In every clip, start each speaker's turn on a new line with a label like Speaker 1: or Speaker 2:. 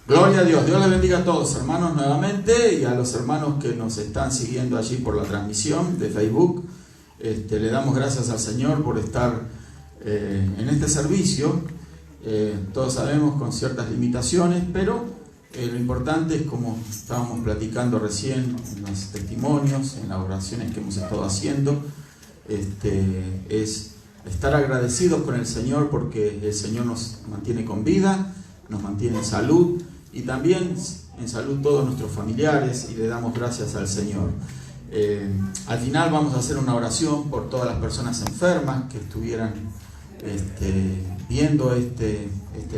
Speaker 1: Gloria a Dios. Dios les bendiga a todos, hermanos, nuevamente, y a los hermanos que nos están siguiendo allí por la transmisión de Facebook. Le damos gracias al Señor por estar en este servicio. Todos sabemos con ciertas limitaciones, pero lo importante es, como estábamos platicando recién en los testimonios, en las oraciones que hemos estado haciendo, es estar agradecidos con el Señor, porque el Señor nos mantiene con vida, nos mantiene en salud, y también en salud todos nuestros familiares, y le damos gracias al Señor. Al final vamos a hacer una oración por todas las personas enfermas que estuvieran viendo este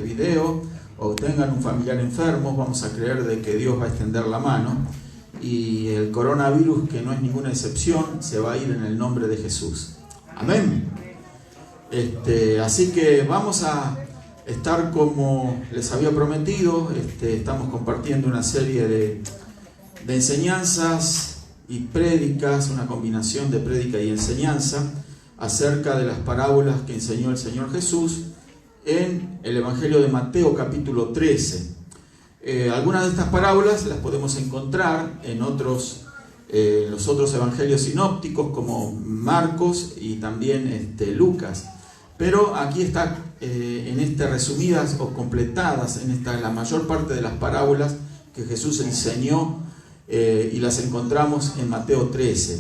Speaker 1: video, o tengan un familiar enfermo. Vamos a creer de que Dios va a extender la mano, y el coronavirus, que no es ninguna excepción, se va a ir en el nombre de Jesús. Amén. Así que vamos a estar, como les había prometido, estamos compartiendo una serie de enseñanzas y prédicas, una combinación de prédica y enseñanza acerca de las parábolas que enseñó el Señor Jesús en el Evangelio de Mateo capítulo 13. Algunas de estas parábolas las podemos encontrar en los otros evangelios sinópticos, como Marcos y también Lucas. Pero aquí está resumidas o completadas la mayor parte de las parábolas que Jesús enseñó, y las encontramos en Mateo 13.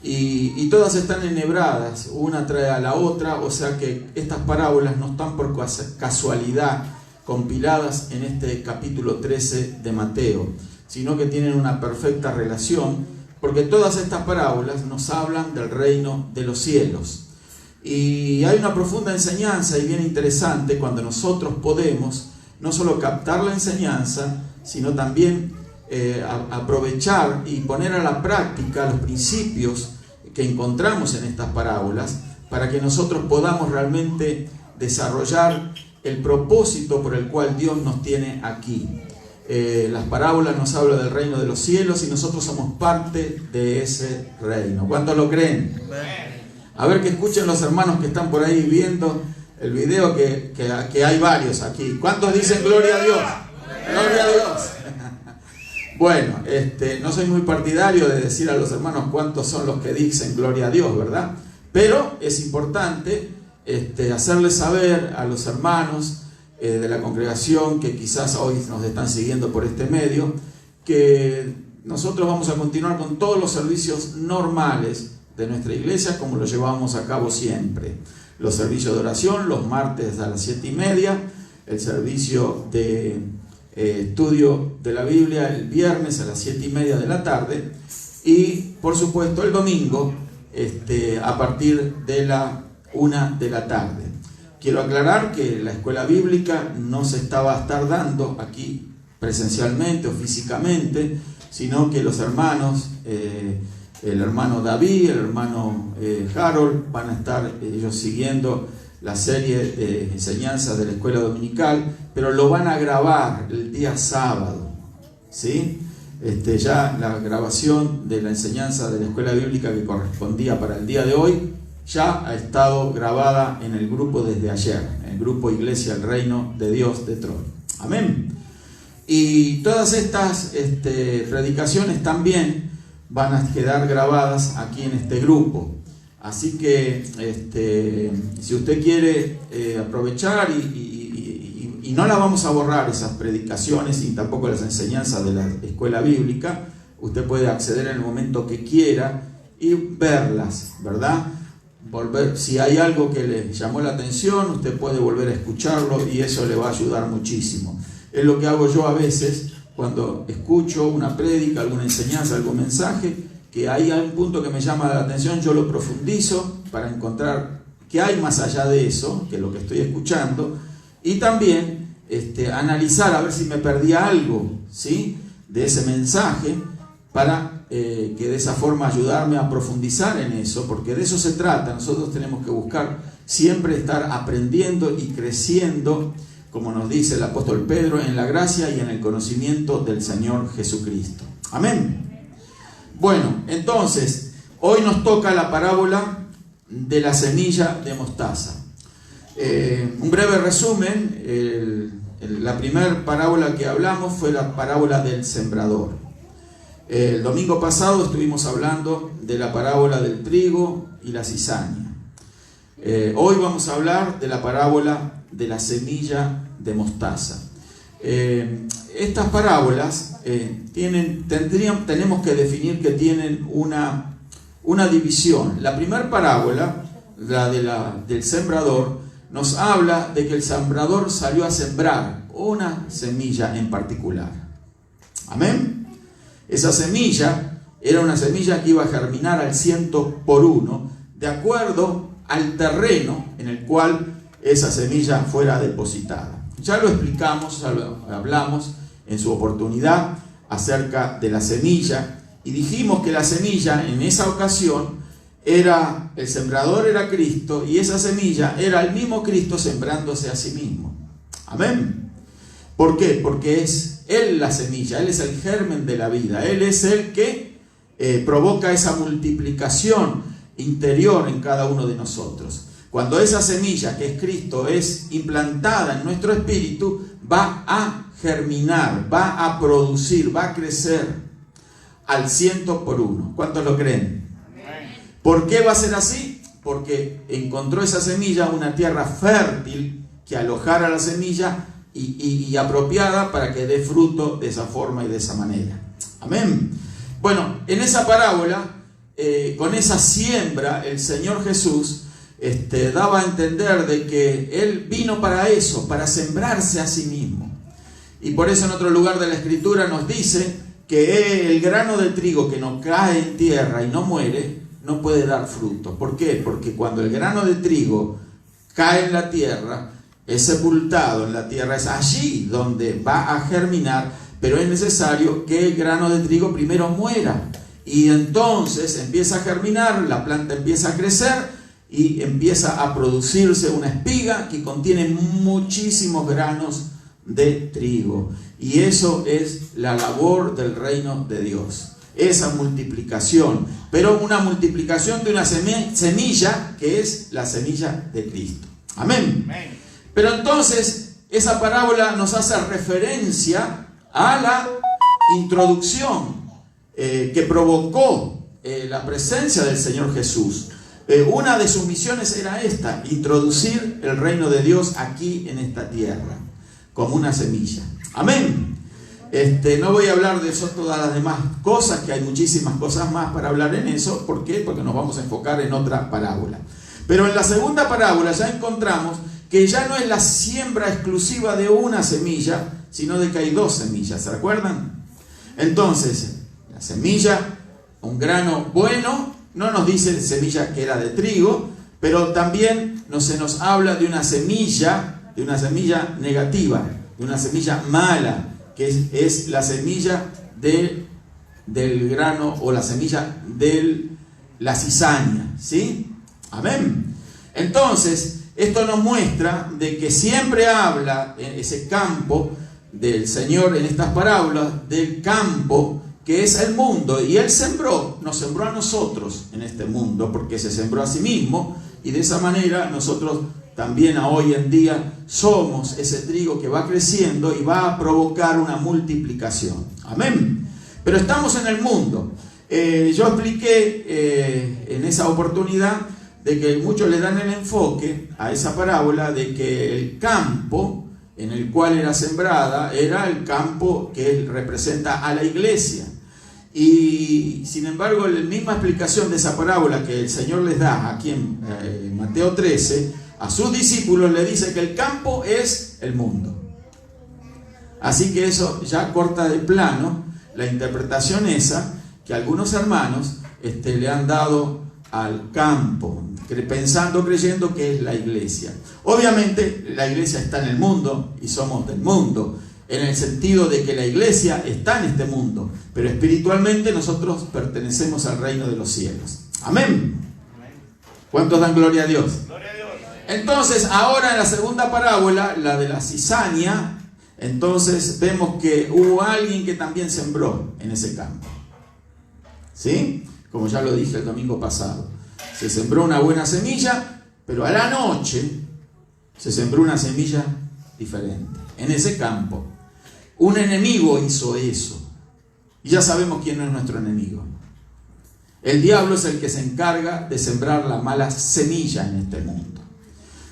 Speaker 1: Y todas están enhebradas, una trae a la otra, o sea que estas parábolas no están por casualidad compiladas en este capítulo 13 de Mateo, sino que tienen una perfecta relación, porque todas estas parábolas nos hablan del reino de los cielos. Y hay una profunda enseñanza y bien interesante cuando nosotros podemos no solo captar la enseñanza, sino también aprovechar y poner a la práctica los principios que encontramos en estas parábolas, para que nosotros podamos realmente desarrollar el propósito por el cual Dios nos tiene aquí. Las parábolas nos hablan del reino de los cielos, y nosotros somos parte de ese reino. ¿Cuántos lo creen? A ver, que escuchen los hermanos que están por ahí viendo el video, que hay varios aquí. ¿Cuántos dicen gloria a Dios? ¡Gloria a Dios! Bueno, no soy muy partidario de decir a los hermanos cuántos son los que dicen gloria a Dios, ¿verdad? Pero es importante hacerles saber a los hermanos de la congregación que quizás hoy nos están siguiendo por este medio, que nosotros vamos a continuar con todos los servicios normales de nuestra iglesia, como lo llevamos a cabo siempre. Los servicios de oración los martes a las 7:30, el servicio de estudio de la Biblia el viernes a las 7:30 de la tarde, y por supuesto el domingo a partir de la 1 de la tarde. Quiero aclarar que la escuela bíblica no se va a estar dando aquí presencialmente o físicamente, sino que los hermanos, el hermano David, el hermano Harold, van a estar ellos siguiendo la serie de enseñanzas de la escuela dominical, pero lo van a grabar el día sábado, ¿sí? Ya la grabación de la enseñanza de la escuela bíblica que correspondía para el día de hoy ya ha estado grabada en el grupo desde ayer, en el grupo Iglesia El Reino de Dios de Troy. Amén. Y todas estas predicaciones también van a quedar grabadas aquí en este grupo. Así que si usted quiere aprovechar, y no las vamos a borrar esas predicaciones, y tampoco las enseñanzas de la escuela bíblica, usted puede acceder en el momento que quiera y verlas, ¿verdad? Si hay algo que le llamó la atención, usted puede volver a escucharlo, y eso le va a ayudar muchísimo. Es lo que hago yo a veces cuando escucho una prédica, alguna enseñanza, algún mensaje, que hay un punto que me llama la atención, yo lo profundizo para encontrar qué hay más allá de eso, que lo que estoy escuchando, y también analizar a ver si me perdí algo, ¿sí?, de ese mensaje, para que de esa forma ayudarme a profundizar en eso, porque de eso se trata. Nosotros tenemos que buscar siempre estar aprendiendo y creciendo, como nos dice el apóstol Pedro, en la gracia y en el conocimiento del Señor Jesucristo. Amén. Bueno, entonces, hoy nos toca la parábola de la semilla de mostaza. Un breve resumen: La primera parábola que hablamos fue la parábola del sembrador. El domingo pasado estuvimos hablando de la parábola del trigo y la cizaña. Hoy vamos a hablar de la parábola de la semilla de mostaza. Estas parábolas tenemos que definir que tienen una división. La primera parábola, del sembrador, nos habla de que el sembrador salió a sembrar una semilla en particular. Amén. Esa semilla era una semilla que iba a germinar al 100%, de acuerdo al terreno en el cual esa semilla fuera depositada. Ya lo explicamos, ya lo hablamos en su oportunidad acerca de la semilla, y dijimos que la semilla en esa ocasión el sembrador era Cristo, y esa semilla era el mismo Cristo sembrándose a sí mismo. Amén. ¿Por qué? Porque es Él la semilla, Él es el germen de la vida, Él es el que provoca esa multiplicación interior en cada uno de nosotros. Cuando esa semilla que es Cristo es implantada en nuestro espíritu, va a germinar, va a producir, va a crecer al 100%. ¿Cuántos lo creen? ¿Por qué va a ser así? Porque encontró esa semilla una tierra fértil que alojara la semilla y apropiada para que dé fruto de esa forma y de esa manera. Amén. Bueno, en esa parábola, con esa siembra, el Señor Jesús daba a entender de que Él vino para eso, para sembrarse a sí mismo. Y por eso en otro lugar de la Escritura nos dice que el grano de trigo que no cae en tierra y no muere, no puede dar fruto. ¿Por qué? Porque cuando el grano de trigo cae en la tierra, es sepultado en la tierra, es allí donde va a germinar, pero es necesario que el grano de trigo primero muera. Y entonces empieza a germinar, la planta empieza a crecer y empieza a producirse una espiga que contiene muchísimos granos de trigo. Y eso es la labor del reino de Dios. Esa multiplicación, pero una multiplicación de una semilla que es la semilla de Cristo. Amén. Amén. Pero entonces esa parábola nos hace referencia a la introducción que provocó la presencia del Señor Jesús. Una de sus misiones era esta: introducir el reino de Dios aquí en esta tierra como una semilla. Amén. No voy a hablar de eso, todas las demás cosas, que hay muchísimas cosas más para hablar en eso. ¿Por qué? Porque nos vamos a enfocar en otra parábola. Pero en la segunda parábola ya encontramos que ya no es la siembra exclusiva de una semilla, sino de que hay dos semillas. ¿Se acuerdan? Entonces, la semilla, un grano bueno, no nos dice semilla que era de trigo, pero también se nos habla de una semilla negativa, de una semilla mala, que es la semilla del grano, o la semilla de la cizaña, ¿sí? Amén. Entonces, esto nos muestra de que siempre habla en ese campo del Señor en estas parábolas, del campo que es el mundo, y Él nos sembró a nosotros en este mundo, porque se sembró a sí mismo, y de esa manera nosotros también hoy en día somos ese trigo que va creciendo y va a provocar una multiplicación. Amén. Pero estamos en el mundo. Yo expliqué en esa oportunidad de que muchos le dan el enfoque a esa parábola de que el campo en el cual era sembrada era el campo que representa a la iglesia. Y sin embargo, la misma explicación de esa parábola que el Señor les da aquí en Mateo 13, a sus discípulos le dice que el campo es el mundo. Así que eso ya corta de plano la interpretación esa que algunos hermanos le han dado al campo, creyendo que es la iglesia. Obviamente la iglesia está en el mundo y somos del mundo, en el sentido de que la iglesia está en este mundo, pero espiritualmente nosotros pertenecemos al reino de los cielos. Amén. ¿Cuántos dan gloria a Dios? Gloria a Dios. Entonces, ahora en la segunda parábola, la de la cizaña, entonces vemos que hubo alguien que también sembró en ese campo. ¿Sí? Como ya lo dije el domingo pasado. Se sembró una buena semilla, pero a la noche se sembró una semilla diferente. En ese campo, un enemigo hizo eso. Y ya sabemos quién es nuestro enemigo. El diablo es el que se encarga de sembrar la mala semilla en este mundo.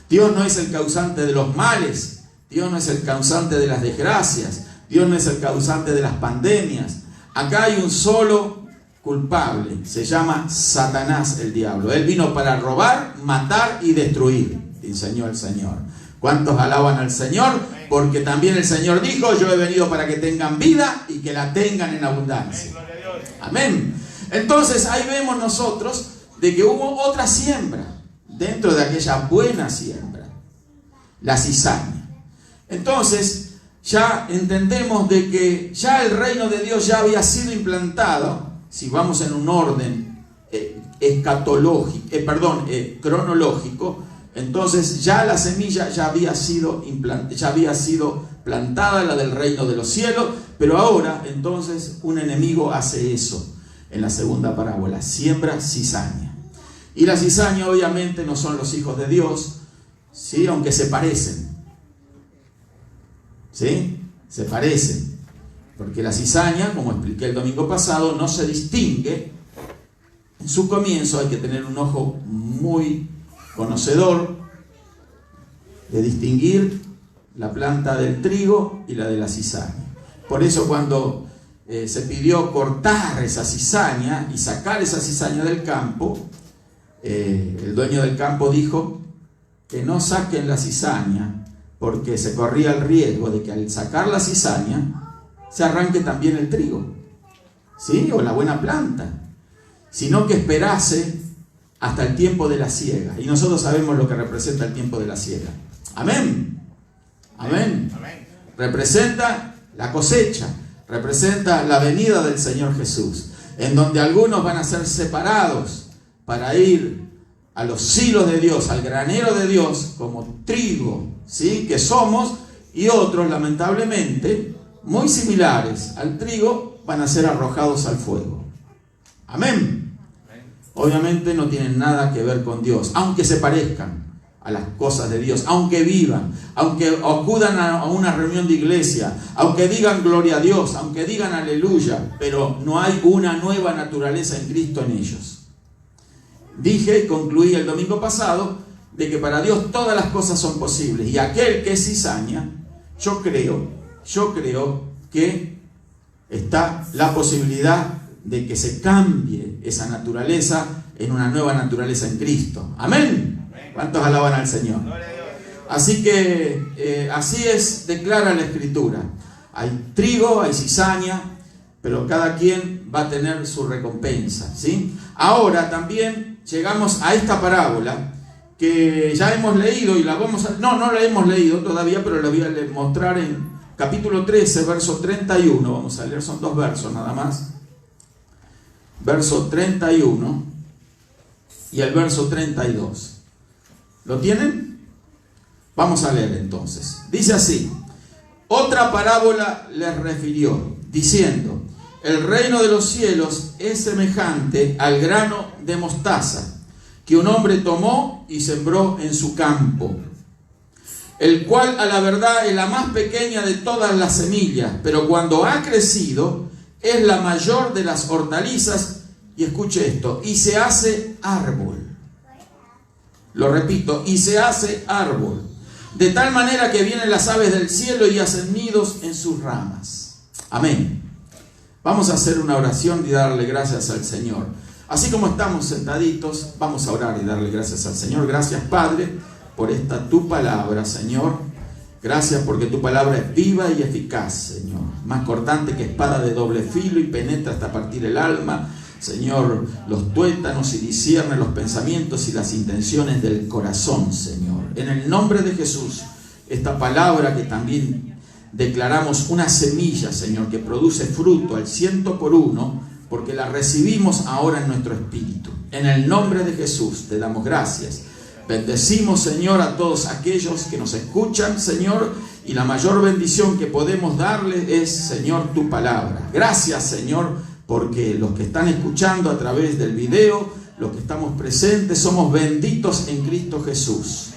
Speaker 1: Dios no es el causante de los males. Dios no es el causante de las desgracias. Dios no es el causante de las pandemias. Acá hay un solo culpable. Se llama Satanás, el diablo. Él vino para robar, matar y destruir, enseñó el Señor. ¿Cuántos alaban al Señor? Porque también el Señor dijo: yo he venido para que tengan vida y que la tengan en abundancia. Amén. Entonces ahí vemos nosotros de que hubo otra siembra dentro de aquella buena siembra, la cizaña. Entonces ya entendemos de que ya el reino de Dios ya había sido implantado, si vamos en un orden cronológico. Entonces ya la semilla ya había sido plantada, la del reino de los cielos, pero ahora entonces un enemigo hace eso en la segunda parábola: siembra cizaña. Y la cizaña obviamente no son los hijos de Dios, ¿sí? Aunque se parecen, ¿sí? Se parecen, porque la cizaña, como expliqué el domingo pasado, no se distingue. En su comienzo hay que tener un ojo muy conocedor de distinguir la planta del trigo y la de la cizaña. Por eso cuando se pidió cortar esa cizaña y sacar esa cizaña del campo, el dueño del campo dijo que no saquen la cizaña, porque se corría el riesgo de que al sacar la cizaña se arranque también el trigo, ¿sí? O la buena planta, sino que esperase hasta el tiempo de la siega. Y nosotros sabemos lo que representa el tiempo de la siega. Amén. Amén. Amén. Representa la cosecha, representa la venida del Señor Jesús, en donde algunos van a ser separados para ir a los silos de Dios, al granero de Dios, como trigo, ¿sí? Que somos, y otros, lamentablemente, muy similares al trigo, van a ser arrojados al fuego. Amén. Obviamente no tienen nada que ver con Dios, aunque se parezcan a las cosas de Dios, aunque vivan, aunque acudan a una reunión de iglesia, aunque digan gloria a Dios, aunque digan aleluya, pero no hay una nueva naturaleza en Cristo en ellos. Dije y concluí el domingo pasado de que para Dios todas las cosas son posibles, y aquel que es cizaña, yo creo que está la posibilidad de que se cambie esa naturaleza en una nueva naturaleza en Cristo. Amén. ¿Cuántos alaban al Señor? Así que así es, declara la Escritura. Hay trigo, hay cizaña, pero cada quien va a tener su recompensa, ¿sí? Ahora también llegamos a esta parábola que ya hemos leído y la vamos a... No la hemos leído todavía, pero la voy a mostrar en capítulo 13, verso 31. Vamos a leer, son 2 versos nada más. Verso 31 y el verso 32. ¿Lo tienen? Vamos a leer entonces. Dice así: otra parábola les refirió, diciendo: el reino de los cielos es semejante al grano de mostaza que un hombre tomó y sembró en su campo, el cual a la verdad es la más pequeña de todas las semillas, pero cuando ha crecido es la mayor de las hortalizas, y escuche esto, y se hace árbol. Lo repito, y se hace árbol, de tal manera que vienen las aves del cielo y hacen nidos en sus ramas. Amén. Vamos a hacer una oración y darle gracias al Señor. Así como estamos sentaditos, vamos a orar y darle gracias al Señor. Gracias, Padre, por esta tu palabra, Señor. Gracias porque tu palabra es viva y eficaz, Señor, más cortante que espada de doble filo, y penetra hasta partir el alma, Señor, los tuétanos, y discierne los pensamientos y las intenciones del corazón, Señor. En el nombre de Jesús, esta palabra que también declaramos una semilla, Señor, que produce fruto al 100%, porque la recibimos ahora en nuestro espíritu. En el nombre de Jesús te damos gracias. Bendecimos, Señor, a todos aquellos que nos escuchan, Señor, y la mayor bendición que podemos darle es, Señor, tu palabra. Gracias, Señor, porque los que están escuchando a través del video, los que estamos presentes, somos benditos en Cristo Jesús.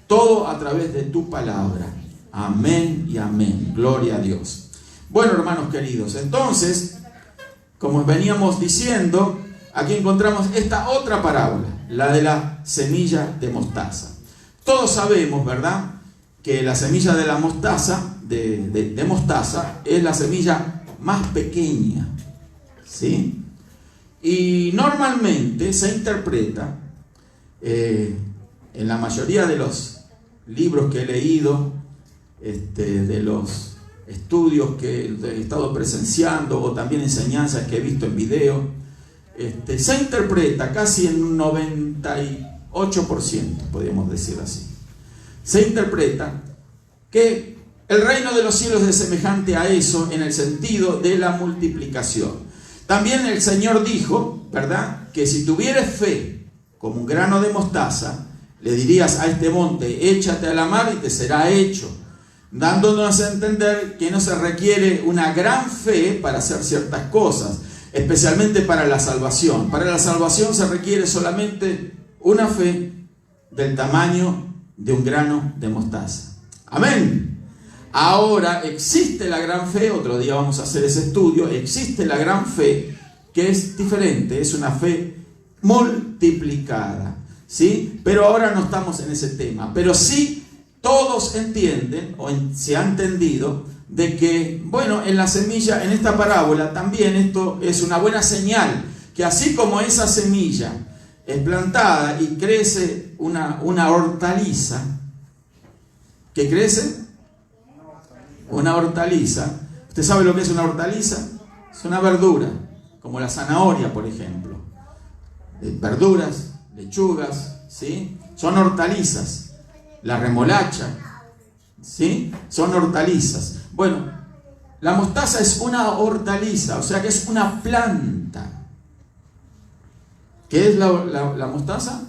Speaker 1: Todo a través de tu palabra. Amén y amén. Gloria a Dios. Bueno, hermanos queridos, entonces, como veníamos diciendo, aquí encontramos esta otra parábola, la de la semilla de mostaza. Todos sabemos, ¿verdad?, que la semilla de la mostaza, de mostaza, es la semilla más pequeña, ¿sí? Y normalmente se interpreta, en la mayoría de los libros que he leído, de los estudios que he estado presenciando o también enseñanzas que he visto en video, se interpreta casi en un 98%, podríamos decir así. Se interpreta que el reino de los cielos es semejante a eso en el sentido de la multiplicación. También el Señor dijo, ¿verdad?, que si tuvieres fe como un grano de mostaza, le dirías a este monte, échate a la mar y te será hecho, dándonos a entender que no se requiere una gran fe para hacer ciertas cosas, especialmente para la salvación. Para la salvación se requiere solamente una fe del tamaño de un grano de mostaza. Amén. Ahora existe la gran fe, otro día vamos a hacer ese estudio, existe la gran fe que es diferente, es una fe multiplicada, ¿sí? Pero ahora no estamos en ese tema, pero sí todos entienden, se ha entendido, de que, bueno, en la semilla, en esta parábola, también esto es una buena señal, que así como esa semilla es plantada y crece una hortaliza, ¿qué crece? Una hortaliza. ¿Usted sabe lo que es una hortaliza? Es una verdura, como la zanahoria, por ejemplo. Verduras, lechugas, ¿sí? Son hortalizas. La remolacha, ¿sí? Son hortalizas. Bueno, la mostaza es una hortaliza, o sea que es una planta. ¿Qué es la mostaza?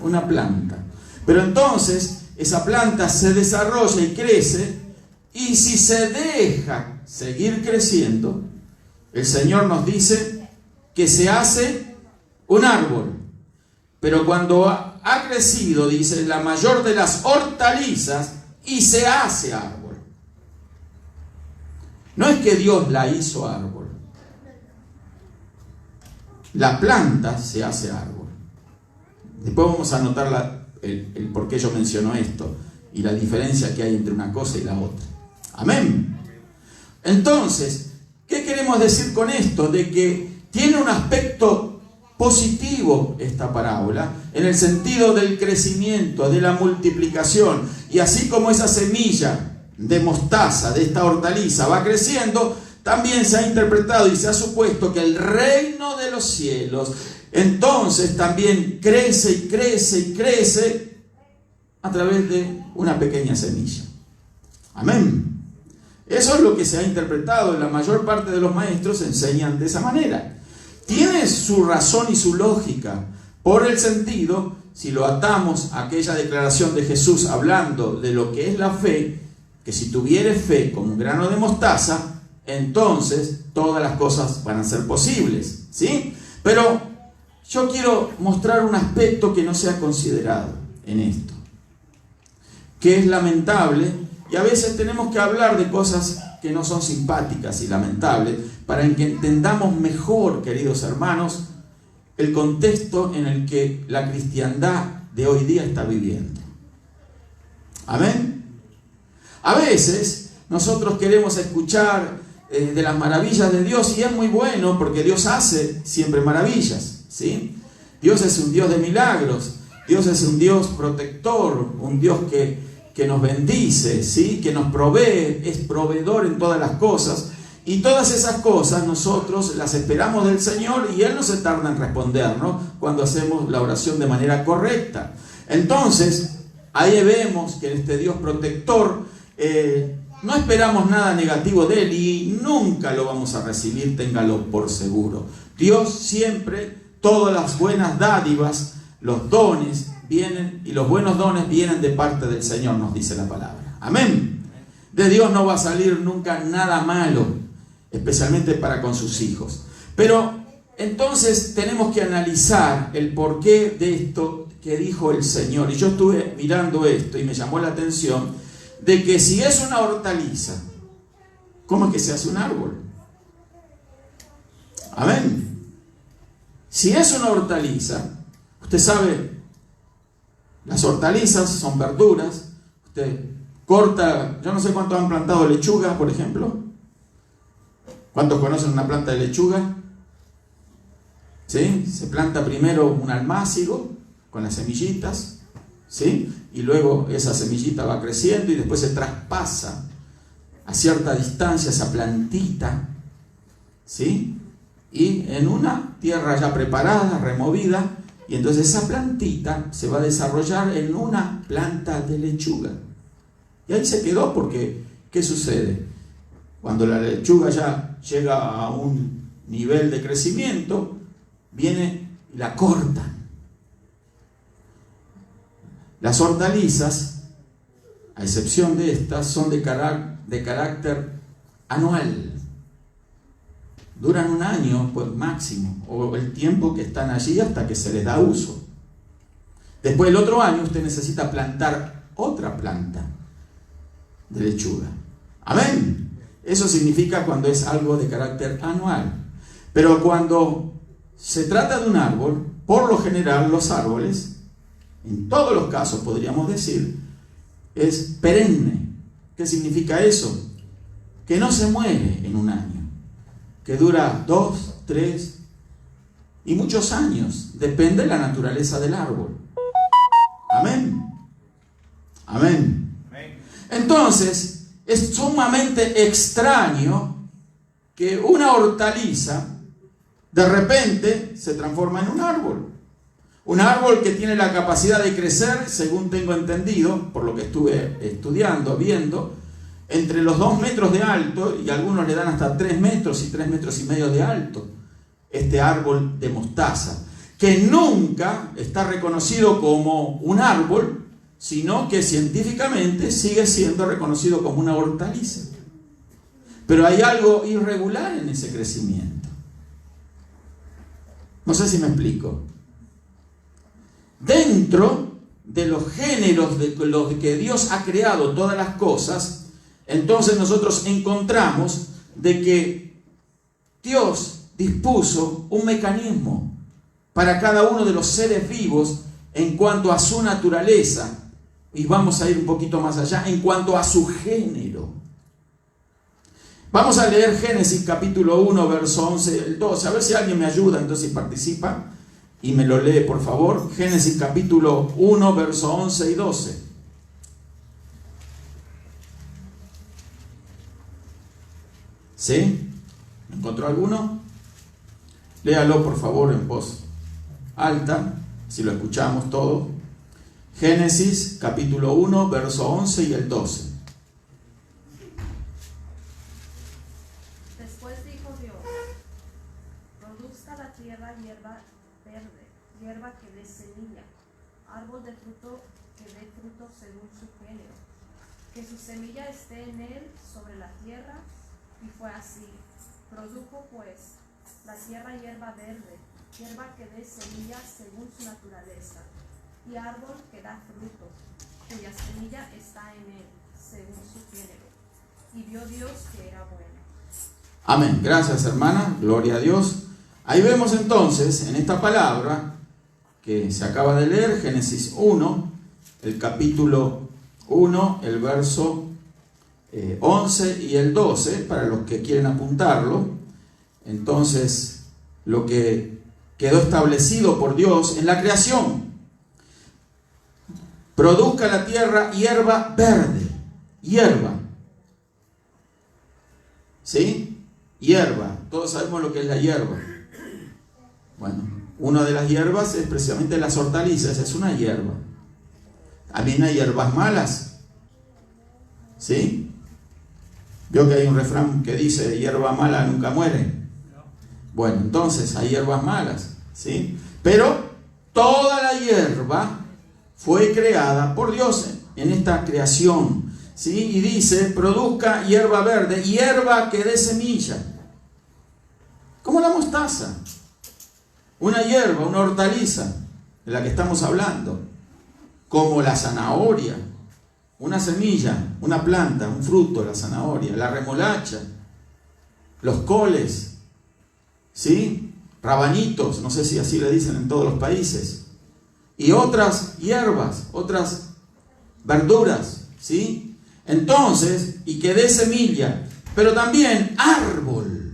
Speaker 1: Una planta. Pero entonces, esa planta se desarrolla y crece, y si se deja seguir creciendo, el Señor nos dice que se hace un árbol. Pero cuando ha crecido, dice, la mayor de las hortalizas, y se hace árbol. No es que Dios la hizo árbol. La planta se hace árbol. Después vamos a notar el por qué yo menciono esto y la diferencia que hay entre una cosa y la otra. Amén. Entonces, ¿qué queremos decir con esto? De que tiene un aspecto positivo esta parábola, en el sentido del crecimiento, de la multiplicación. Y así como esa semilla de mostaza, de esta hortaliza, va creciendo, también se ha interpretado y se ha supuesto que el reino de los cielos, entonces también crece y crece y crece a través de una pequeña semilla. Amén. Eso es lo que se ha interpretado. La mayor parte de los maestros enseñan de esa manera. Tiene su razón y su lógica, por el sentido, si lo atamos a aquella declaración de Jesús hablando de lo que es la fe, que si tuvieres fe como un grano de mostaza, entonces todas las cosas van a ser posibles, ¿sí? Pero yo quiero mostrar un aspecto que no se ha considerado en esto, que es lamentable. Y a veces tenemos que hablar de cosas que no son simpáticas y lamentables para que entendamos mejor, queridos hermanos, el contexto en el que la cristiandad de hoy día está viviendo. Amén. A veces nosotros queremos escuchar de las maravillas de Dios, y es muy bueno porque Dios hace siempre maravillas, ¿sí? Dios es un Dios de milagros, Dios es un Dios protector, un Dios que nos bendice, ¿sí? Que nos provee, es proveedor en todas las cosas, y todas esas cosas nosotros las esperamos del Señor, y Él no se tarda en respondernos cuando hacemos la oración de manera correcta. Entonces, ahí vemos que este Dios protector, no esperamos nada negativo de Él, y nunca lo vamos a recibir, téngalo por seguro. Dios siempre, todas las buenas dádivas, los dones, vienen, y los buenos dones vienen de parte del Señor, nos dice la palabra. Amén. De Dios no va a salir nunca nada malo, especialmente para con sus hijos. Pero entonces tenemos que analizar el porqué de esto que dijo el Señor. Y yo estuve mirando esto y me llamó la atención de que si es una hortaliza, ¿cómo es que se hace un árbol? Amén. Si es una hortaliza, usted sabe, las hortalizas son verduras. Usted corta, yo no sé cuántos han plantado lechuga, por ejemplo. ¿Cuántos conocen una planta de lechuga? ¿Sí? Se planta primero un almácigo con las semillitas, ¿sí? Y luego esa semillita va creciendo y después se traspasa a cierta distancia esa plantita, ¿sí? Y en una tierra ya preparada, removida, y entonces esa plantita se va a desarrollar en una planta de lechuga. Y ahí se quedó porque, ¿qué sucede? Cuando la lechuga ya llega a un nivel de crecimiento, viene y la cortan. Las hortalizas, a excepción de estas, son de carácter anual. Duran un año, pues máximo, o el tiempo que están allí hasta que se les da uso. Después del otro año usted necesita plantar otra planta de lechuga. Amén. Eso significa cuando es algo de carácter anual. Pero cuando se trata de un árbol, por lo general los árboles, en todos los casos podríamos decir, es perenne. ¿Qué significa eso? Que no se muere en un año, que dura 2, 3 y muchos años. Depende de la naturaleza del árbol. Amén. Amén. Entonces, es sumamente extraño que una hortaliza de repente se transforma en un árbol. Un árbol que tiene la capacidad de crecer, según tengo entendido, por lo que estuve estudiando, viendo, entre los 2 metros de alto, y algunos le dan hasta 3 metros y 3 metros y medio de alto, este árbol de mostaza, que nunca está reconocido como un árbol, sino que científicamente sigue siendo reconocido como una hortaliza. Pero hay algo irregular en ese crecimiento. No sé si me explico. Dentro de los géneros de los que Dios ha creado todas las cosas, entonces nosotros encontramos de que Dios dispuso un mecanismo para cada uno de los seres vivos en cuanto a su naturaleza. Y vamos a ir un poquito más allá en cuanto a su género. Vamos a leer Génesis capítulo 1, verso 11 y 12. A ver si alguien me ayuda, entonces participa y me lo lee, por favor. Génesis capítulo 1, verso 11 y 12. ¿Sí? ¿Encontró alguno? Léalo, por favor, en voz alta, si lo escuchamos todo. Génesis capítulo 1, verso 11 y el 12.
Speaker 2: Después dijo Dios: produzca la tierra hierba verde, hierba que dé semilla, árbol de fruto que dé fruto según su género, que su semilla esté en él sobre la tierra. Y fue así. Produjo pues la tierra hierba verde, hierba que dé semilla según su naturaleza, y árbol que da fruto, cuya semilla está en él, según su género. Y vio Dios que era bueno.
Speaker 1: Amén. Gracias, hermana. Gloria a Dios. Ahí vemos entonces, en esta palabra que se acaba de leer, Génesis 1, el capítulo 1, el verso 11 y el 12, para los que quieren apuntarlo. Entonces, lo que quedó establecido por Dios en la creación: produzca la tierra hierba verde, hierba, ¿sí? Hierba, todos sabemos lo que es la hierba. Bueno, una de las hierbas es precisamente las hortalizas, es una hierba. También hay hierbas malas, ¿sí? Veo que hay un refrán que dice: hierba mala nunca muere. Bueno, entonces hay hierbas malas, ¿sí? Pero toda la hierba fue creada por Dios en esta creación, ¿sí? Y dice: produzca hierba verde, hierba que dé semilla, como la mostaza, una hierba, una hortaliza de la que estamos hablando, como la zanahoria, una semilla, una planta, un fruto, la zanahoria, la remolacha, los coles, ¿sí? Rabanitos, no sé si así le dicen en todos los países, y otras hierbas, otras verduras, ¿sí? Entonces, y que dé semilla, pero también árbol.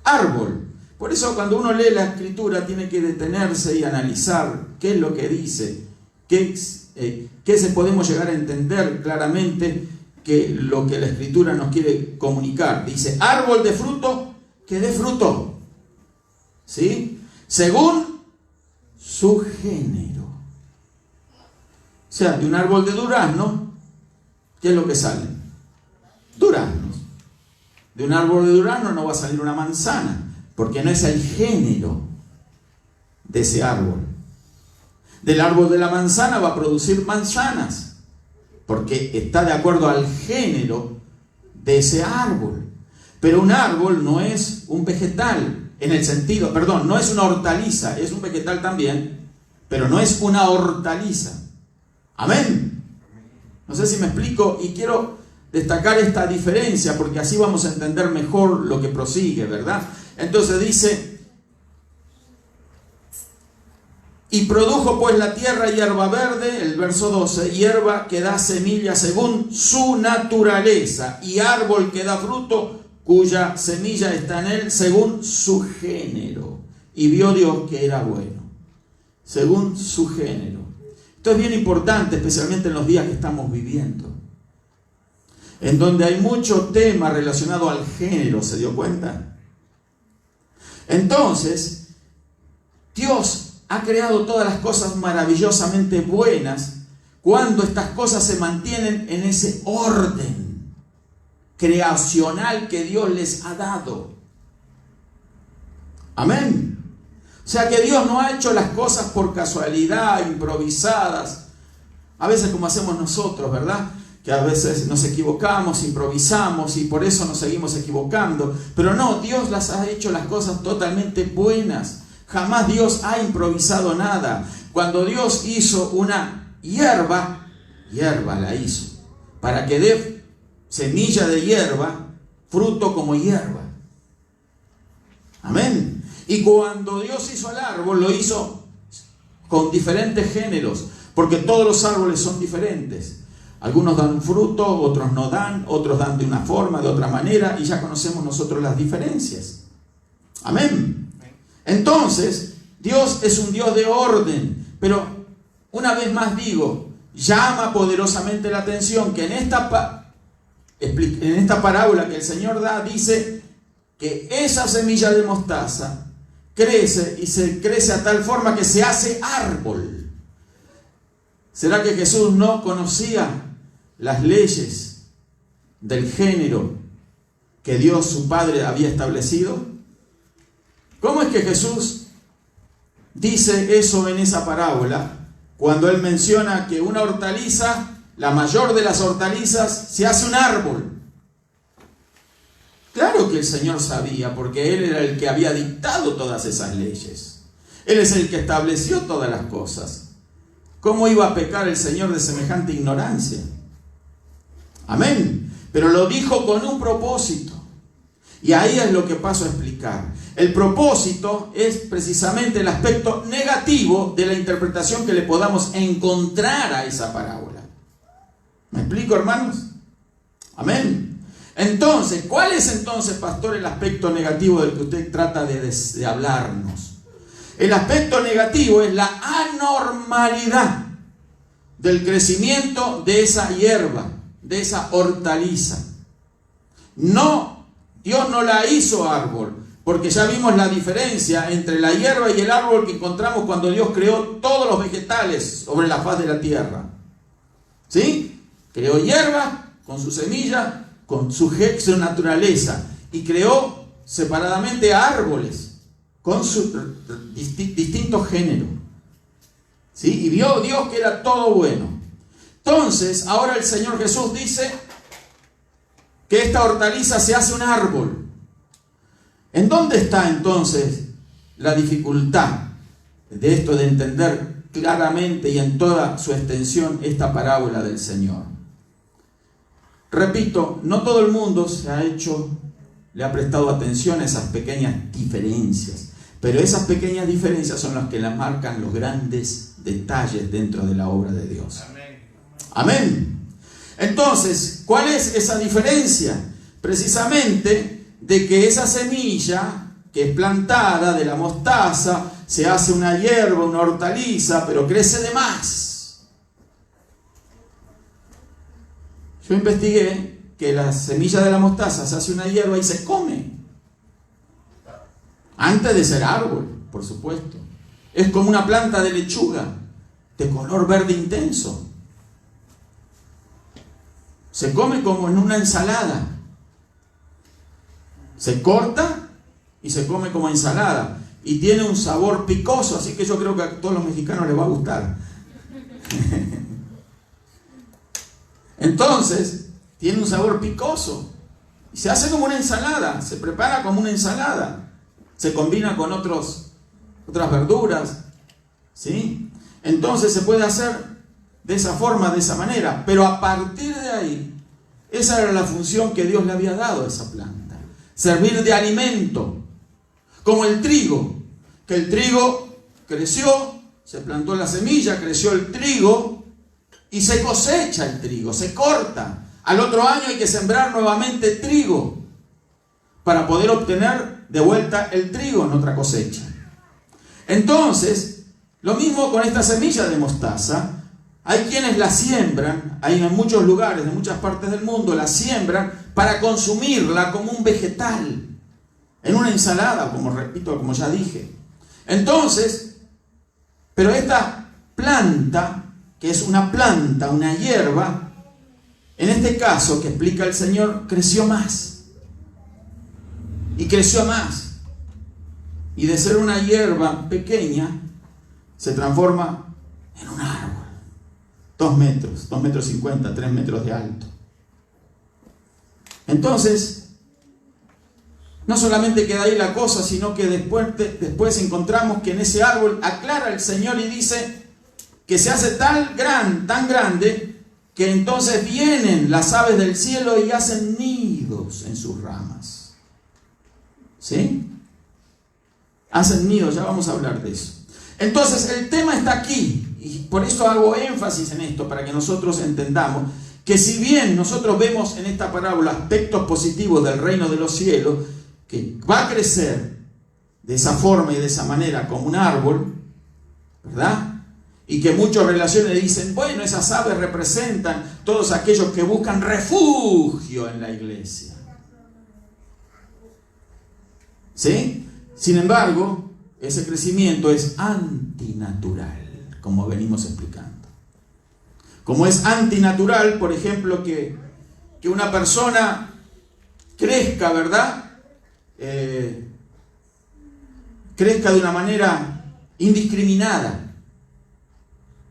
Speaker 1: Árbol. Por eso cuando uno lee la Escritura tiene que detenerse y analizar qué es lo que dice, qué se podemos llegar a entender claramente que lo que la Escritura nos quiere comunicar. Dice, árbol de fruto, que dé fruto, ¿sí? Según su género. O sea, de un árbol de durazno, ¿qué es lo que sale? Duraznos. De un árbol de durazno no va a salir una manzana, porque no es el género de ese árbol. Del árbol de la manzana va a producir manzanas, porque está de acuerdo al género de ese árbol. Pero un árbol no es un vegetal, en el sentido, perdón, no es una hortaliza, es un vegetal también, pero no es una hortaliza. Amén. No sé si me explico, y quiero destacar esta diferencia, porque así vamos a entender mejor lo que prosigue, ¿verdad? Entonces dice, y produjo pues la tierra hierba verde, el verso 12, hierba que da semilla según su naturaleza, y árbol que da fruto, cuya semilla está en él, según su género. Y vio Dios que era bueno, según su género. Esto es bien importante, especialmente en los días que estamos viviendo, en donde hay mucho tema relacionado al género, ¿se dio cuenta? Entonces, Dios ha creado todas las cosas maravillosamente buenas cuando estas cosas se mantienen en ese orden creacional que Dios les ha dado. Amén. O sea que Dios no ha hecho las cosas por casualidad, improvisadas, a veces como hacemos nosotros, ¿verdad? Que a veces nos equivocamos, improvisamos y por eso nos seguimos equivocando. Pero no, Dios las ha hecho las cosas totalmente buenas. Jamás Dios ha improvisado nada. Cuando Dios hizo una hierba la hizo, para que dé semilla de hierba, fruto como hierba. Amén. Y cuando Dios hizo el árbol, lo hizo con diferentes géneros, porque todos los árboles son diferentes. Algunos dan fruto, otros no dan, otros dan de una forma, de otra manera, y ya conocemos nosotros las diferencias. Amén. Entonces, Dios es un Dios de orden, pero una vez más digo, llama poderosamente la atención que en esta parábola que el Señor da, dice que esa semilla de mostaza crece y se crece a tal forma que se hace árbol. ¿Será que Jesús no conocía las leyes del género que Dios su Padre había establecido? ¿Cómo es que Jesús dice eso en esa parábola cuando Él menciona que una hortaliza, la mayor de las hortalizas, se hace un árbol? Claro que el Señor sabía, porque Él era el que había dictado todas esas leyes. Él es el que estableció todas las cosas. ¿Cómo iba a pecar el Señor de semejante ignorancia? Amén. Pero lo dijo con un propósito. Y ahí es lo que paso a explicar. El propósito es precisamente el aspecto negativo de la interpretación que le podamos encontrar a esa parábola. ¿Me explico, hermanos? Amén. Entonces, ¿cuál es entonces, pastor, el aspecto negativo del que usted trata de hablarnos? El aspecto negativo es la anormalidad del crecimiento de esa hierba, de esa hortaliza. No, Dios no la hizo árbol, porque ya vimos la diferencia entre la hierba y el árbol que encontramos cuando Dios creó todos los vegetales sobre la faz de la tierra. ¿Sí? Creó hierba con su semilla, con su naturaleza, y creó separadamente árboles con sus distintos géneros. ¿Sí? Y vio Dios que era todo bueno. Entonces, ahora el Señor Jesús dice que esta hortaliza se hace un árbol. ¿En dónde está entonces la dificultad de esto de entender claramente y en toda su extensión esta parábola del Señor. Repito, no todo el mundo le ha prestado atención a esas pequeñas diferencias, pero esas pequeñas diferencias son las que las marcan los grandes detalles dentro de la obra de Dios. Amén. Amén. Entonces, ¿cuál es esa diferencia? Precisamente de que esa semilla que es plantada de la mostaza se hace una hierba, una hortaliza, pero crece de más. Yo investigué que la semilla de la mostaza se hace una hierba y se come. Antes de ser árbol, por supuesto. Es como una planta de lechuga, de color verde intenso. Se come como en una ensalada. Se corta y se come como ensalada. Y tiene un sabor picoso, así que yo creo que a todos los mexicanos les va a gustar. Entonces, tiene un sabor picoso. Y se hace como una ensalada, se prepara como una ensalada. Se combina con otras verduras, ¿sí? Entonces se puede hacer de esa forma, de esa manera. Pero a partir de ahí, esa era la función que Dios le había dado a esa planta. Servir de alimento. Como el trigo, que el trigo creció, se plantó la semilla, creció el trigo y se cosecha el trigo, se corta. Al otro año hay que sembrar nuevamente trigo para poder obtener de vuelta el trigo en otra cosecha. Entonces, lo mismo con esta semilla de mostaza. Hay quienes la siembran, hay en muchos lugares, en muchas partes del mundo, la siembran para consumirla como un vegetal, en una ensalada, como ya dije. Entonces, pero esta planta, que es una planta, una hierba, en este caso que explica el Señor, creció más. Y creció más. Y de ser una hierba pequeña, se transforma en un árbol. 2 metros, 2,50 metros, 3 metros de alto. Entonces, no solamente queda ahí la cosa, sino que después encontramos que en ese árbol aclara el Señor y dice que se hace tan grande, que entonces vienen las aves del cielo y hacen nidos en sus ramas. ¿Sí? Hacen nidos, ya vamos a hablar de eso. Entonces el tema está aquí, y por eso hago énfasis en esto, para que nosotros entendamos que si bien nosotros vemos en esta parábola aspectos positivos del reino de los cielos, que va a crecer de esa forma y de esa manera como un árbol, ¿verdad? Y que muchas relaciones dicen, bueno, esas aves representan todos aquellos que buscan refugio en la iglesia. ¿Sí? Sin embargo, ese crecimiento es antinatural, como venimos explicando. Como es antinatural, por ejemplo, que una persona crezca, ¿verdad? Crezca de una manera indiscriminada.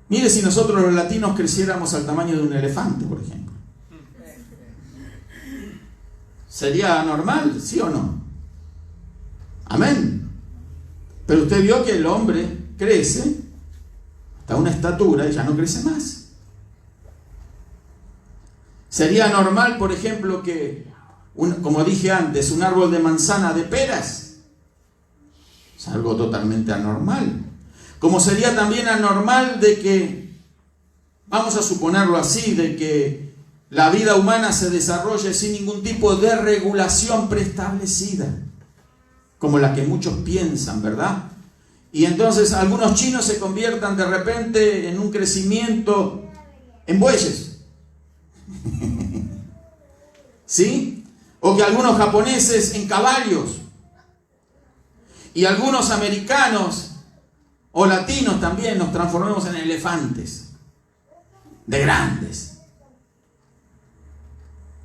Speaker 1: Mire, si nosotros los latinos creciéramos al tamaño de un elefante, por ejemplo, ¿sería normal? ¿Sí o no? Amén. Pero usted vio que el hombre crece hasta una estatura y ya no crece más. ¿Sería normal, por ejemplo, que, como dije antes, un árbol de manzana de peras? Es algo totalmente anormal. Como sería también anormal de que, vamos a suponerlo así, de que la vida humana se desarrolle sin ningún tipo de regulación preestablecida, como la que muchos piensan, ¿verdad? Y entonces algunos chinos se conviertan de repente en un crecimiento en bueyes. ¿Sí? O que algunos japoneses en caballos. Y algunos americanos o latinos también nos transformemos en elefantes, de grandes.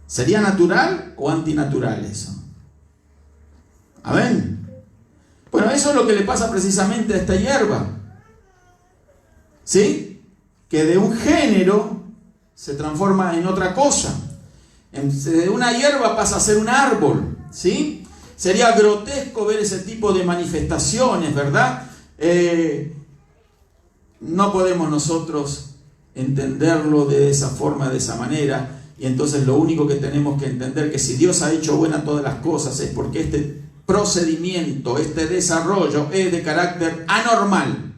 Speaker 1: ¿Sería natural o antinatural eso? Amén. Bueno, eso es lo que le pasa precisamente a esta hierba. ¿Sí? Que de un género se transforma en otra cosa. De una hierba pasa a ser un árbol. ¿Sí? Sería grotesco ver ese tipo de manifestaciones, ¿verdad? no podemos nosotros entenderlo de esa forma, de esa manera. Y entonces lo único que tenemos que entender que si Dios ha hecho buenas todas las cosas es porque este procedimiento, este desarrollo es de carácter anormal,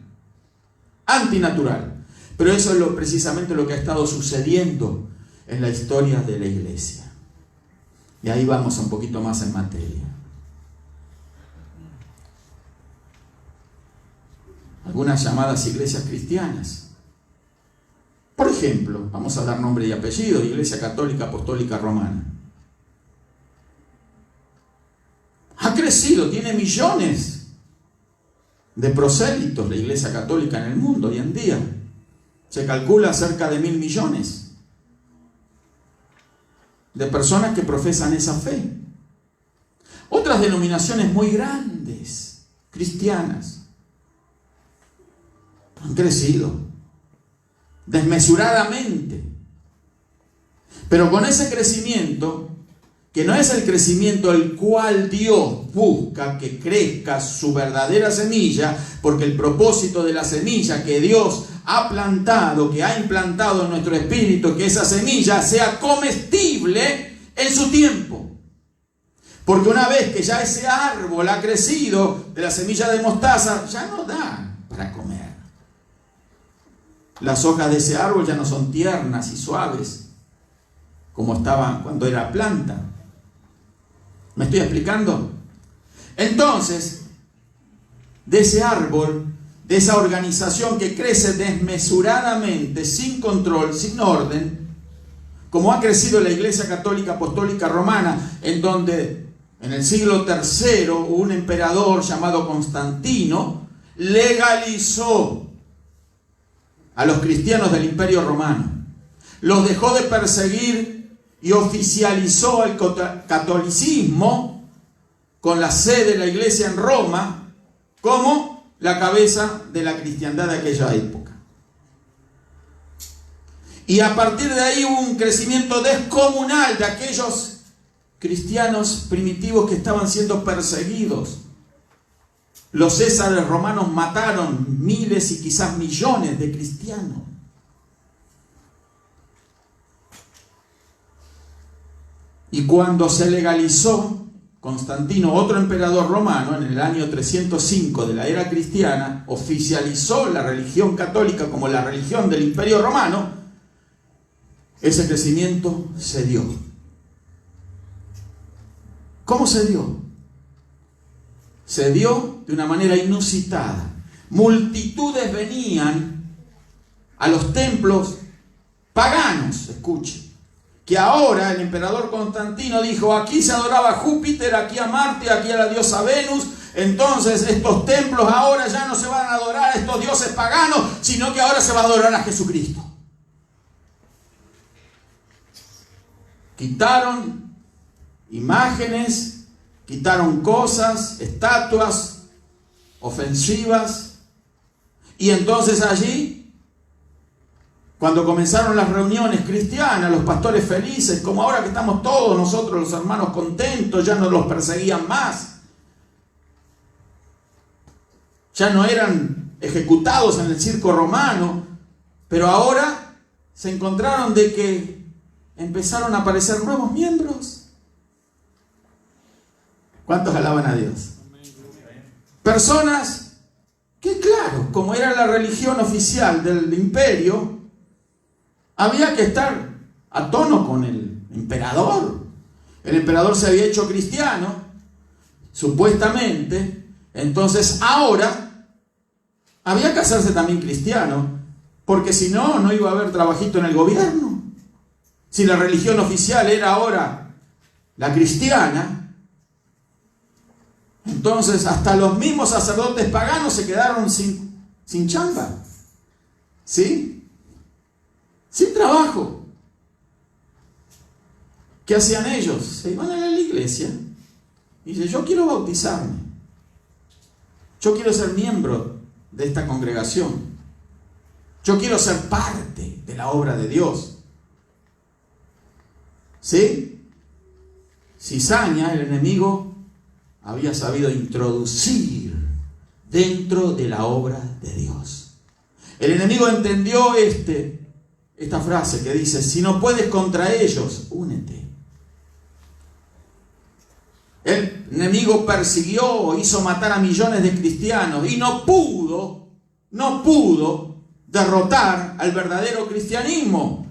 Speaker 1: antinatural. Pero eso es precisamente lo que ha estado sucediendo en la historia de la iglesia. Y ahí vamos un poquito más en materia. Algunas llamadas iglesias cristianas. Por ejemplo, vamos a dar nombre y apellido, Iglesia Católica Apostólica Romana. Ha crecido, tiene millones de prosélitos la Iglesia Católica en el mundo hoy en día. Se calcula cerca de 1.000 millones de personas que profesan esa fe. Otras denominaciones muy grandes, cristianas, han crecido desmesuradamente, pero con ese crecimiento, que no es el crecimiento el cual Dios busca que crezca su verdadera semilla, porque el propósito de la semilla que Dios ha plantado, que ha implantado en nuestro espíritu, que esa semilla sea comestible en su tiempo. Porque una vez que ya ese árbol ha crecido de la semilla de mostaza, ya no da para comer. Las hojas de ese árbol ya no son tiernas y suaves como estaban cuando era planta. ¿Me estoy explicando? Entonces, de ese árbol, de esa organización que crece desmesuradamente, sin control, sin orden, como ha crecido la Iglesia Católica Apostólica Romana, en donde en el siglo III un emperador llamado Constantino legalizó a los cristianos del Imperio Romano, los dejó de perseguir y oficializó el catolicismo con la sede de la iglesia en Roma como la cabeza de la cristiandad de aquella época. Y a partir de ahí hubo un crecimiento descomunal de aquellos cristianos primitivos que estaban siendo perseguidos. Los césares romanos mataron miles y quizás millones de cristianos. Y cuando se legalizó, Constantino, otro emperador romano, en el año 305 de la era cristiana, oficializó la religión católica como la religión del Imperio Romano, ese crecimiento se dio. ¿Cómo se dio? Se dio de una manera inusitada. Multitudes venían a los templos paganos, escuche, que ahora el emperador Constantino dijo, aquí se adoraba a Júpiter, aquí a Marte, aquí a la diosa Venus, entonces estos templos ahora ya no se van a adorar a estos dioses paganos, sino que ahora se va a adorar a Jesucristo. Quitaron imágenes, quitaron cosas, estatuas ofensivas, y entonces allí, cuando comenzaron las reuniones cristianas, los pastores felices, como ahora que estamos todos nosotros los hermanos contentos, ya no los perseguían más, ya no eran ejecutados en el circo romano, pero ahora se encontraron de que empezaron a aparecer nuevos miembros. ¿Cuántos alaban a Dios? Personas que, claro, como era la religión oficial del imperio, había que estar a tono con el emperador. El emperador se había hecho cristiano, supuestamente, entonces ahora había que hacerse también cristiano, porque si no, no iba a haber trabajito en el gobierno. Si la religión oficial era ahora la cristiana, entonces hasta los mismos sacerdotes paganos se quedaron sin chamba, ¿sí? Sin trabajo. ¿Qué hacían ellos? Se iban a la iglesia y dicen, yo quiero bautizarme, yo quiero ser miembro de esta congregación, yo quiero ser parte de la obra de Dios, ¿sí? Cizaña, el enemigo, había sabido introducir dentro de la obra de Dios. El enemigo entendió esta frase que dice: si no puedes contra ellos, únete. El enemigo persiguió, hizo matar a millones de cristianos y no pudo derrotar al verdadero cristianismo.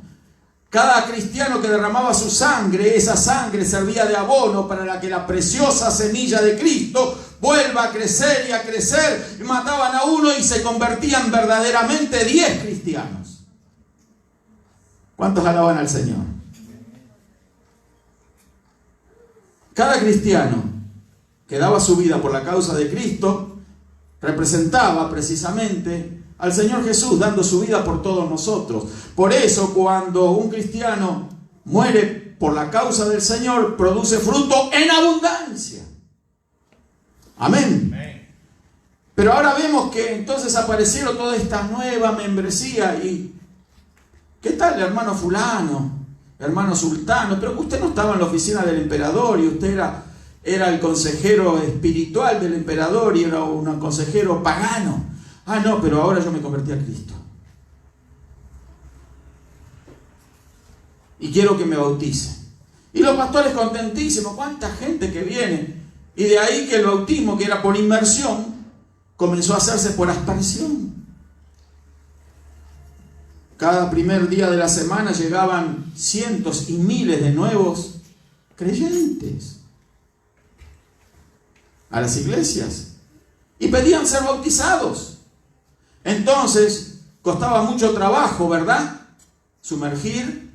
Speaker 1: Cada cristiano que derramaba su sangre, esa sangre servía de abono para que la preciosa semilla de Cristo vuelva a crecer y a crecer. Y mataban a uno y se convertían verdaderamente 10 cristianos. ¿Cuántos alaban al Señor? Cada cristiano que daba su vida por la causa de Cristo representaba precisamente al Señor Jesús dando su vida por todos nosotros. Por eso, cuando un cristiano muere por la causa del Señor, produce fruto en abundancia. Amén. Pero ahora vemos que entonces aparecieron toda esta nueva membresía. ¿Y qué tal, hermano fulano? Hermano sultano, pero usted no estaba en la oficina del emperador y usted era el consejero espiritual del emperador y era un consejero pagano. Ah, no, pero ahora yo me convertí a Cristo. Y quiero que me bautice. Y los pastores contentísimos, cuánta gente que viene. Y de ahí que el bautismo, que era por inmersión, comenzó a hacerse por aspersión. Cada primer día de la semana llegaban cientos y miles de nuevos creyentes a las iglesias y pedían ser bautizados. Entonces costaba mucho trabajo, ¿verdad?, sumergir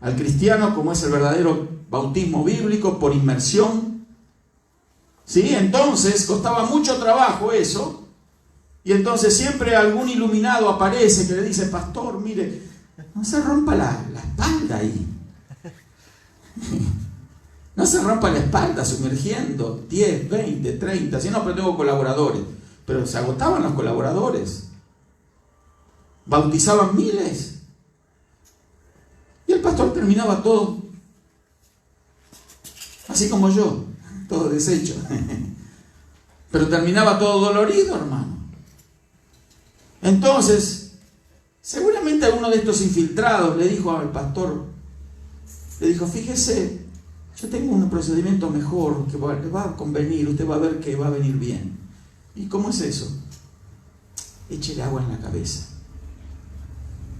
Speaker 1: al cristiano, como es el verdadero bautismo bíblico, por inmersión. ¿Sí? Entonces costaba mucho trabajo eso. Y entonces siempre algún iluminado aparece que le dice: pastor, mire, no se rompa la espalda ahí. No se rompa la espalda sumergiendo 10, 20, 30. Si no, pero tengo colaboradores. Pero se agotaban los colaboradores. Bautizaban miles. Y el pastor terminaba todo así como yo, todo deshecho. Pero terminaba todo dolorido, hermano. Entonces, seguramente alguno de estos infiltrados le dijo al pastor, le dijo: fíjese, yo tengo un procedimiento mejor que le va a convenir, usted va a ver que va a venir bien. ¿Y cómo es eso? Échele agua en la cabeza.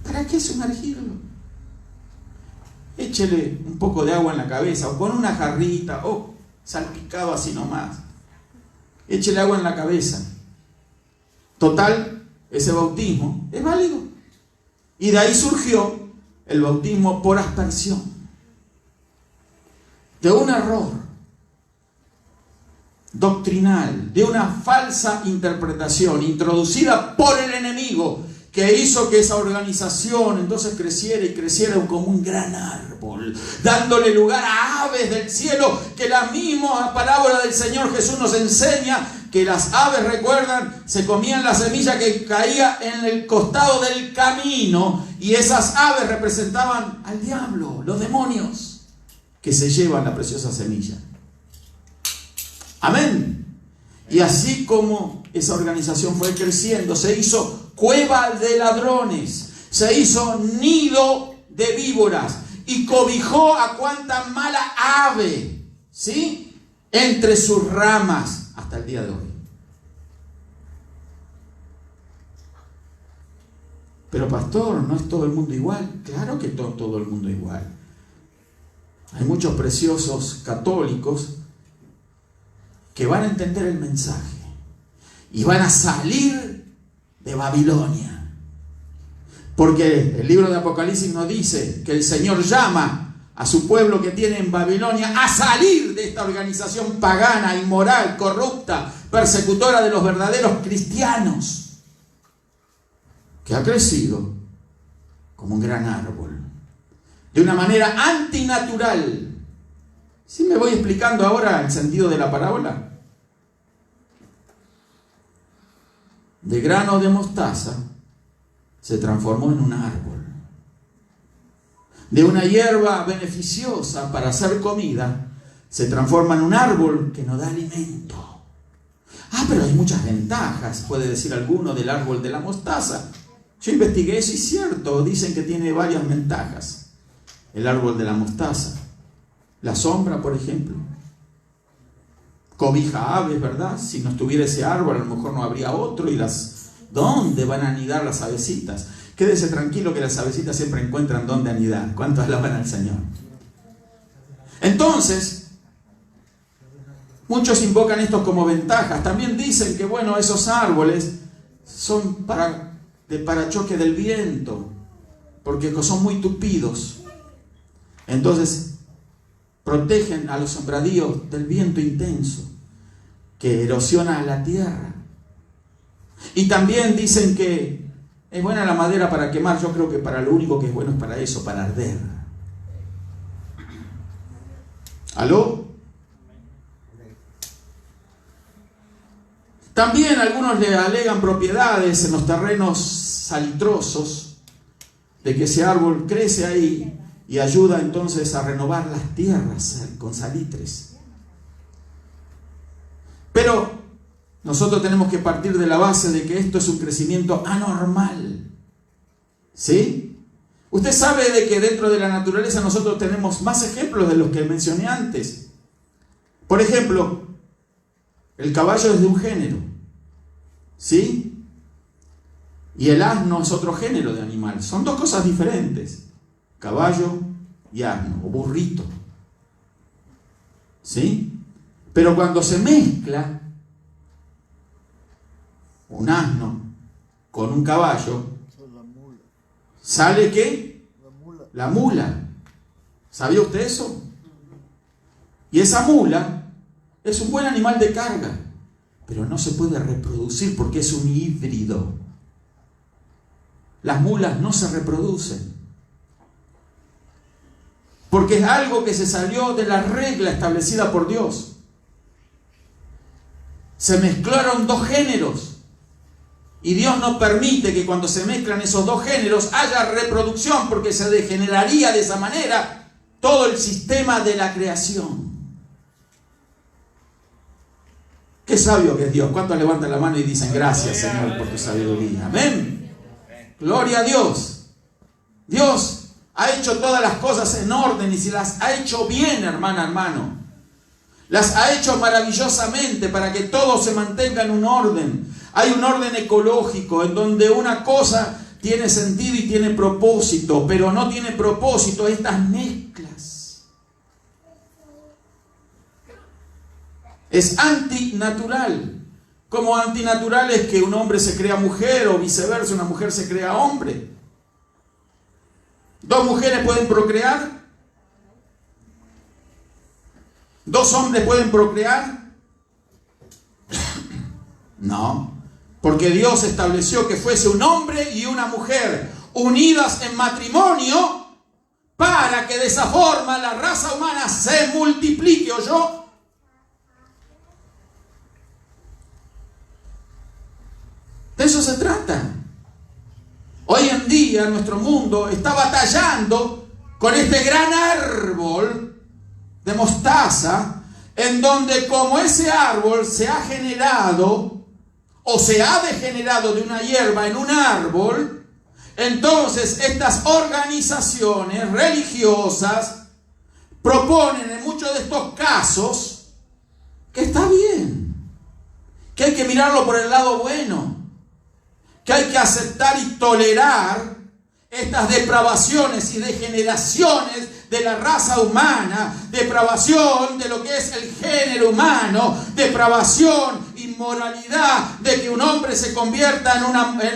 Speaker 1: ¿Para qué sumergirlo? Échele un poco de agua en la cabeza, o con una jarrita, o salpicado así nomás. Échele agua en la cabeza. Total, ese bautismo es válido. Y de ahí surgió el bautismo por aspersión. De un error doctrinal, de una falsa interpretación introducida por el enemigo, que hizo que esa organización entonces creciera y creciera como un gran árbol, dándole lugar a aves del cielo, que la misma parábola del Señor Jesús nos enseña que las aves, recuerdan, se comían la semilla que caía en el costado del camino, y esas aves representaban al diablo, los demonios, que se llevan la preciosa semilla. Amén. Y así como esa organización fue creciendo, se hizo cueva de ladrones, se hizo nido de víboras y cobijó a cuanta mala ave, ¿sí?, entre sus ramas hasta el día de hoy. Pero pastor, ¿no es todo el mundo igual? Claro que todo el mundo igual. Hay muchos preciosos católicos que van a entender el mensaje y van a salir de Babilonia. Porque el libro de Apocalipsis nos dice que el Señor llama a su pueblo que tiene en Babilonia a salir de esta organización pagana, inmoral, corrupta, persecutora de los verdaderos cristianos, que ha crecido como un gran árbol, de una manera antinatural. ¿Sí me voy explicando ahora el sentido de la parábola? De grano de mostaza se transformó en un árbol. De una hierba beneficiosa para hacer comida, se transforma en un árbol que nos da alimento. Ah, pero hay muchas ventajas, puede decir alguno, del árbol de la mostaza. Yo investigué eso y es cierto, dicen que tiene varias ventajas. El árbol de la mostaza, la sombra, por ejemplo, cobija aves, ¿verdad? Si no estuviera ese árbol, a lo mejor no habría otro. ¿Dónde van a anidar las avecitas? Quédese tranquilo que las avecitas siempre encuentran dónde anidar. ¿Cuántos alaban al Señor? Entonces, muchos invocan esto como ventajas. También dicen que, bueno, esos árboles son de parachoque del viento, porque son muy tupidos. Entonces, protegen a los sembradíos del viento intenso que erosiona la tierra. Y también dicen que es buena la madera para quemar. Yo creo que para lo único que es bueno es para eso, para arder. ¿Aló? También algunos le alegan propiedades en los terrenos salitrosos, de que ese árbol crece ahí y ayuda entonces a renovar las tierras con salitres. Pero nosotros tenemos que partir de la base de que esto es un crecimiento anormal. ¿Sí? Usted sabe de que dentro de la naturaleza nosotros tenemos más ejemplos de los que mencioné antes. Por ejemplo, el caballo es de un género, ¿sí? Y el asno es otro género de animal. Son dos cosas diferentes. Caballo y asno, o burrito. ¿Sí? Pero cuando se mezcla un asno con un caballo, ¿sale qué? La mula. ¿Sabía usted eso? Y esa mula es un buen animal de carga, pero no se puede reproducir porque es un híbrido. Las mulas no se reproducen, porque es algo que se salió de la regla establecida por Dios. Se mezclaron dos géneros. Y Dios no permite que cuando se mezclan esos dos géneros haya reproducción, porque se degeneraría de esa manera todo el sistema de la creación. Qué sabio que es Dios. ¿Cuántos levantan la mano y dicen gracias, Señor, por tu sabiduría? Amén. Gloria a Dios. Dios ha hecho todas las cosas en orden y si las ha hecho bien, hermana, hermano. Las ha hecho maravillosamente para que todo se mantenga en un orden. Hay un orden ecológico en donde una cosa tiene sentido y tiene propósito, pero no tiene propósito estas mezclas. Es antinatural. Como antinatural es que un hombre se crea mujer o viceversa, una mujer se crea hombre. ¿Dos mujeres pueden procrear? ¿Dos hombres pueden procrear? No. Porque Dios estableció que fuese un hombre y una mujer unidas en matrimonio para que de esa forma la raza humana se multiplique, ¿oyó? De eso se trata. Hoy en día nuestro mundo está batallando con este gran árbol de mostaza, en donde como ese árbol se ha generado o se ha degenerado de una hierba en un árbol, entonces estas organizaciones religiosas proponen en muchos de estos casos que está bien, que hay que mirarlo por el lado bueno, que hay que aceptar y tolerar estas depravaciones y degeneraciones de la raza humana, depravación de lo que es el género humano, depravación, inmoralidad de que un hombre se convierta en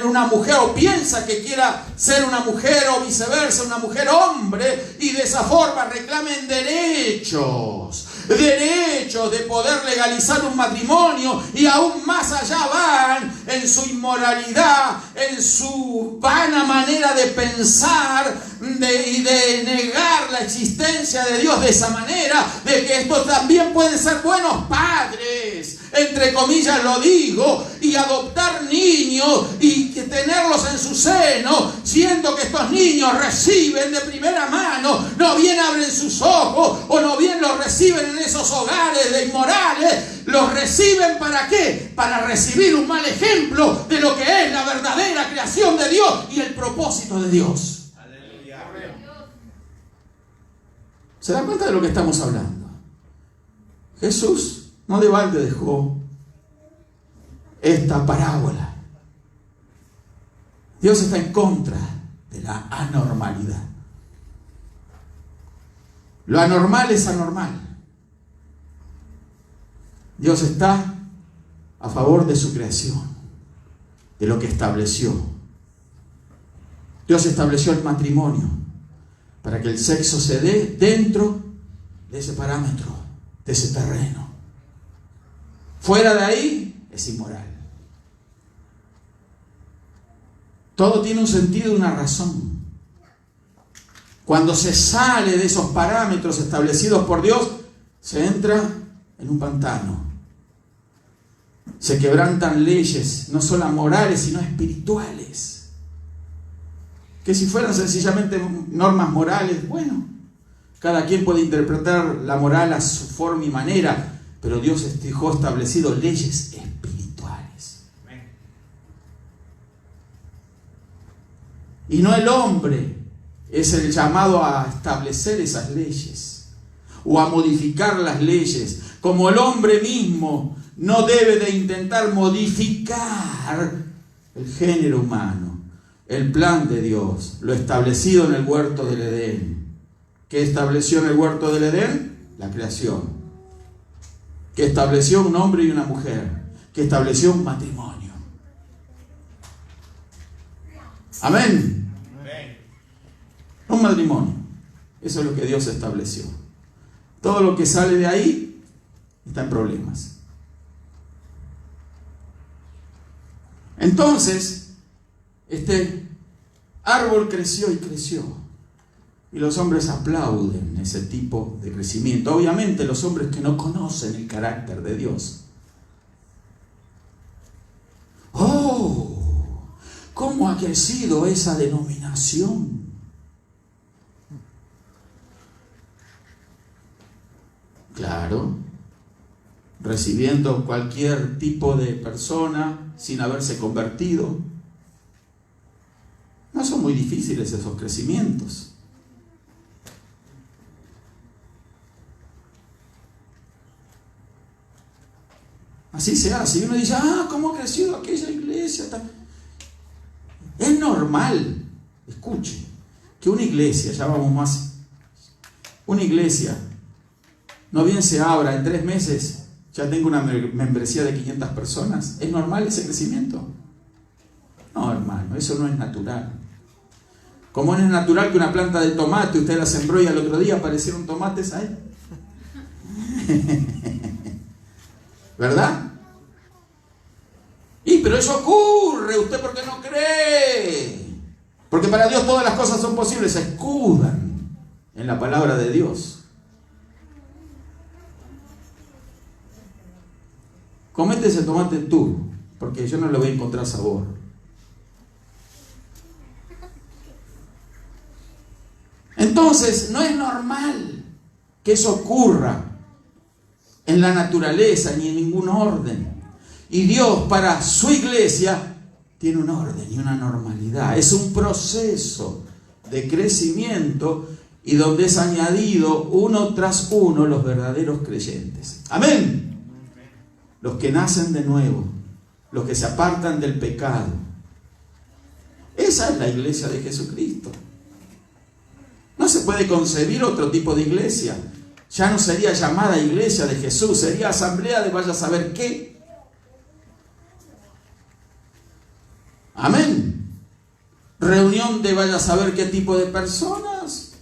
Speaker 1: una mujer o piensa que quiera ser una mujer o viceversa, una mujer hombre, y de esa forma reclamen derechos de poder legalizar un matrimonio, y aún más allá van en su inmoralidad, en su vana manera de pensar y de negar la existencia de Dios de esa manera, de que estos también pueden ser buenos padres. entre comillas lo digo, y adoptar niños y tenerlos en su seno, siendo que estos niños reciben de primera mano, no bien abren sus ojos o no bien los reciben en esos hogares de inmorales, los reciben ¿para qué? Para recibir un mal ejemplo de lo que es la verdadera creación de Dios y el propósito de Dios.
Speaker 3: Aleluya.
Speaker 1: ¿Se dan cuenta de lo que estamos hablando? Jesús no de balde dejó esta parábola. Dios está en contra de la anormalidad. Lo anormal es anormal. Dios está a favor de su creación, de lo que estableció. Dios estableció el matrimonio para que el sexo se dé dentro de ese parámetro, de ese terreno. Fuera de ahí es inmoral. Todo tiene un sentido y una razón. Cuando se sale de esos parámetros establecidos por Dios, se entra en un pantano. Se quebrantan leyes, no solo morales, sino espirituales. Que si fueran sencillamente normas morales, bueno, cada quien puede interpretar la moral a su forma y manera, pero Dios dejó establecido leyes espirituales. Y no el hombre es el llamado a establecer esas leyes o a modificar las leyes, como el hombre mismo no debe de intentar modificar el género humano, el plan de Dios, lo establecido en el huerto del Edén. ¿Qué estableció en el huerto del Edén? La creación. ¿Qué estableció un hombre y una mujer? ¿Qué estableció un matrimonio? Amén. Un matrimonio. Eso es lo que Dios estableció. Todo lo que sale de ahí está en problemas. Entonces, este árbol creció y creció. Y los hombres aplauden ese tipo de crecimiento. Obviamente los hombres que no conocen el carácter de Dios. ¡Oh! ¿Cómo ha crecido esa denominación? Claro, recibiendo cualquier tipo de persona sin haberse convertido. No son muy difíciles esos crecimientos. Así se hace. Y uno dice, ¿cómo ha crecido aquella iglesia? Es normal, escuche, que una iglesia, ya vamos más, una iglesia, no bien se abra, en 3 meses ya tengo una membresía de 500 personas. ¿Es normal ese crecimiento? No, hermano, eso no es natural. Como no es natural que una planta de tomate, usted la sembró y al otro día aparecieron tomates ahí. ¿Verdad? Pero eso ocurre, ¿usted por qué no cree? Porque para Dios todas las cosas son posibles, se escudan en la palabra de Dios. Comete ese tomate tú, porque yo no le voy a encontrar sabor. Entonces, no es normal que eso ocurra en la naturaleza ni en ningún orden. Y Dios para su iglesia tiene un orden y una normalidad. Es un proceso de crecimiento y donde es añadido uno tras uno los verdaderos creyentes. Amén. Los que nacen de nuevo, los que se apartan del pecado. Esa es la iglesia de Jesucristo. No se puede concebir otro tipo de iglesia. Ya no sería llamada iglesia de Jesús, sería asamblea de vaya a saber qué. Amén. Reunión de vaya a saber qué tipo de personas.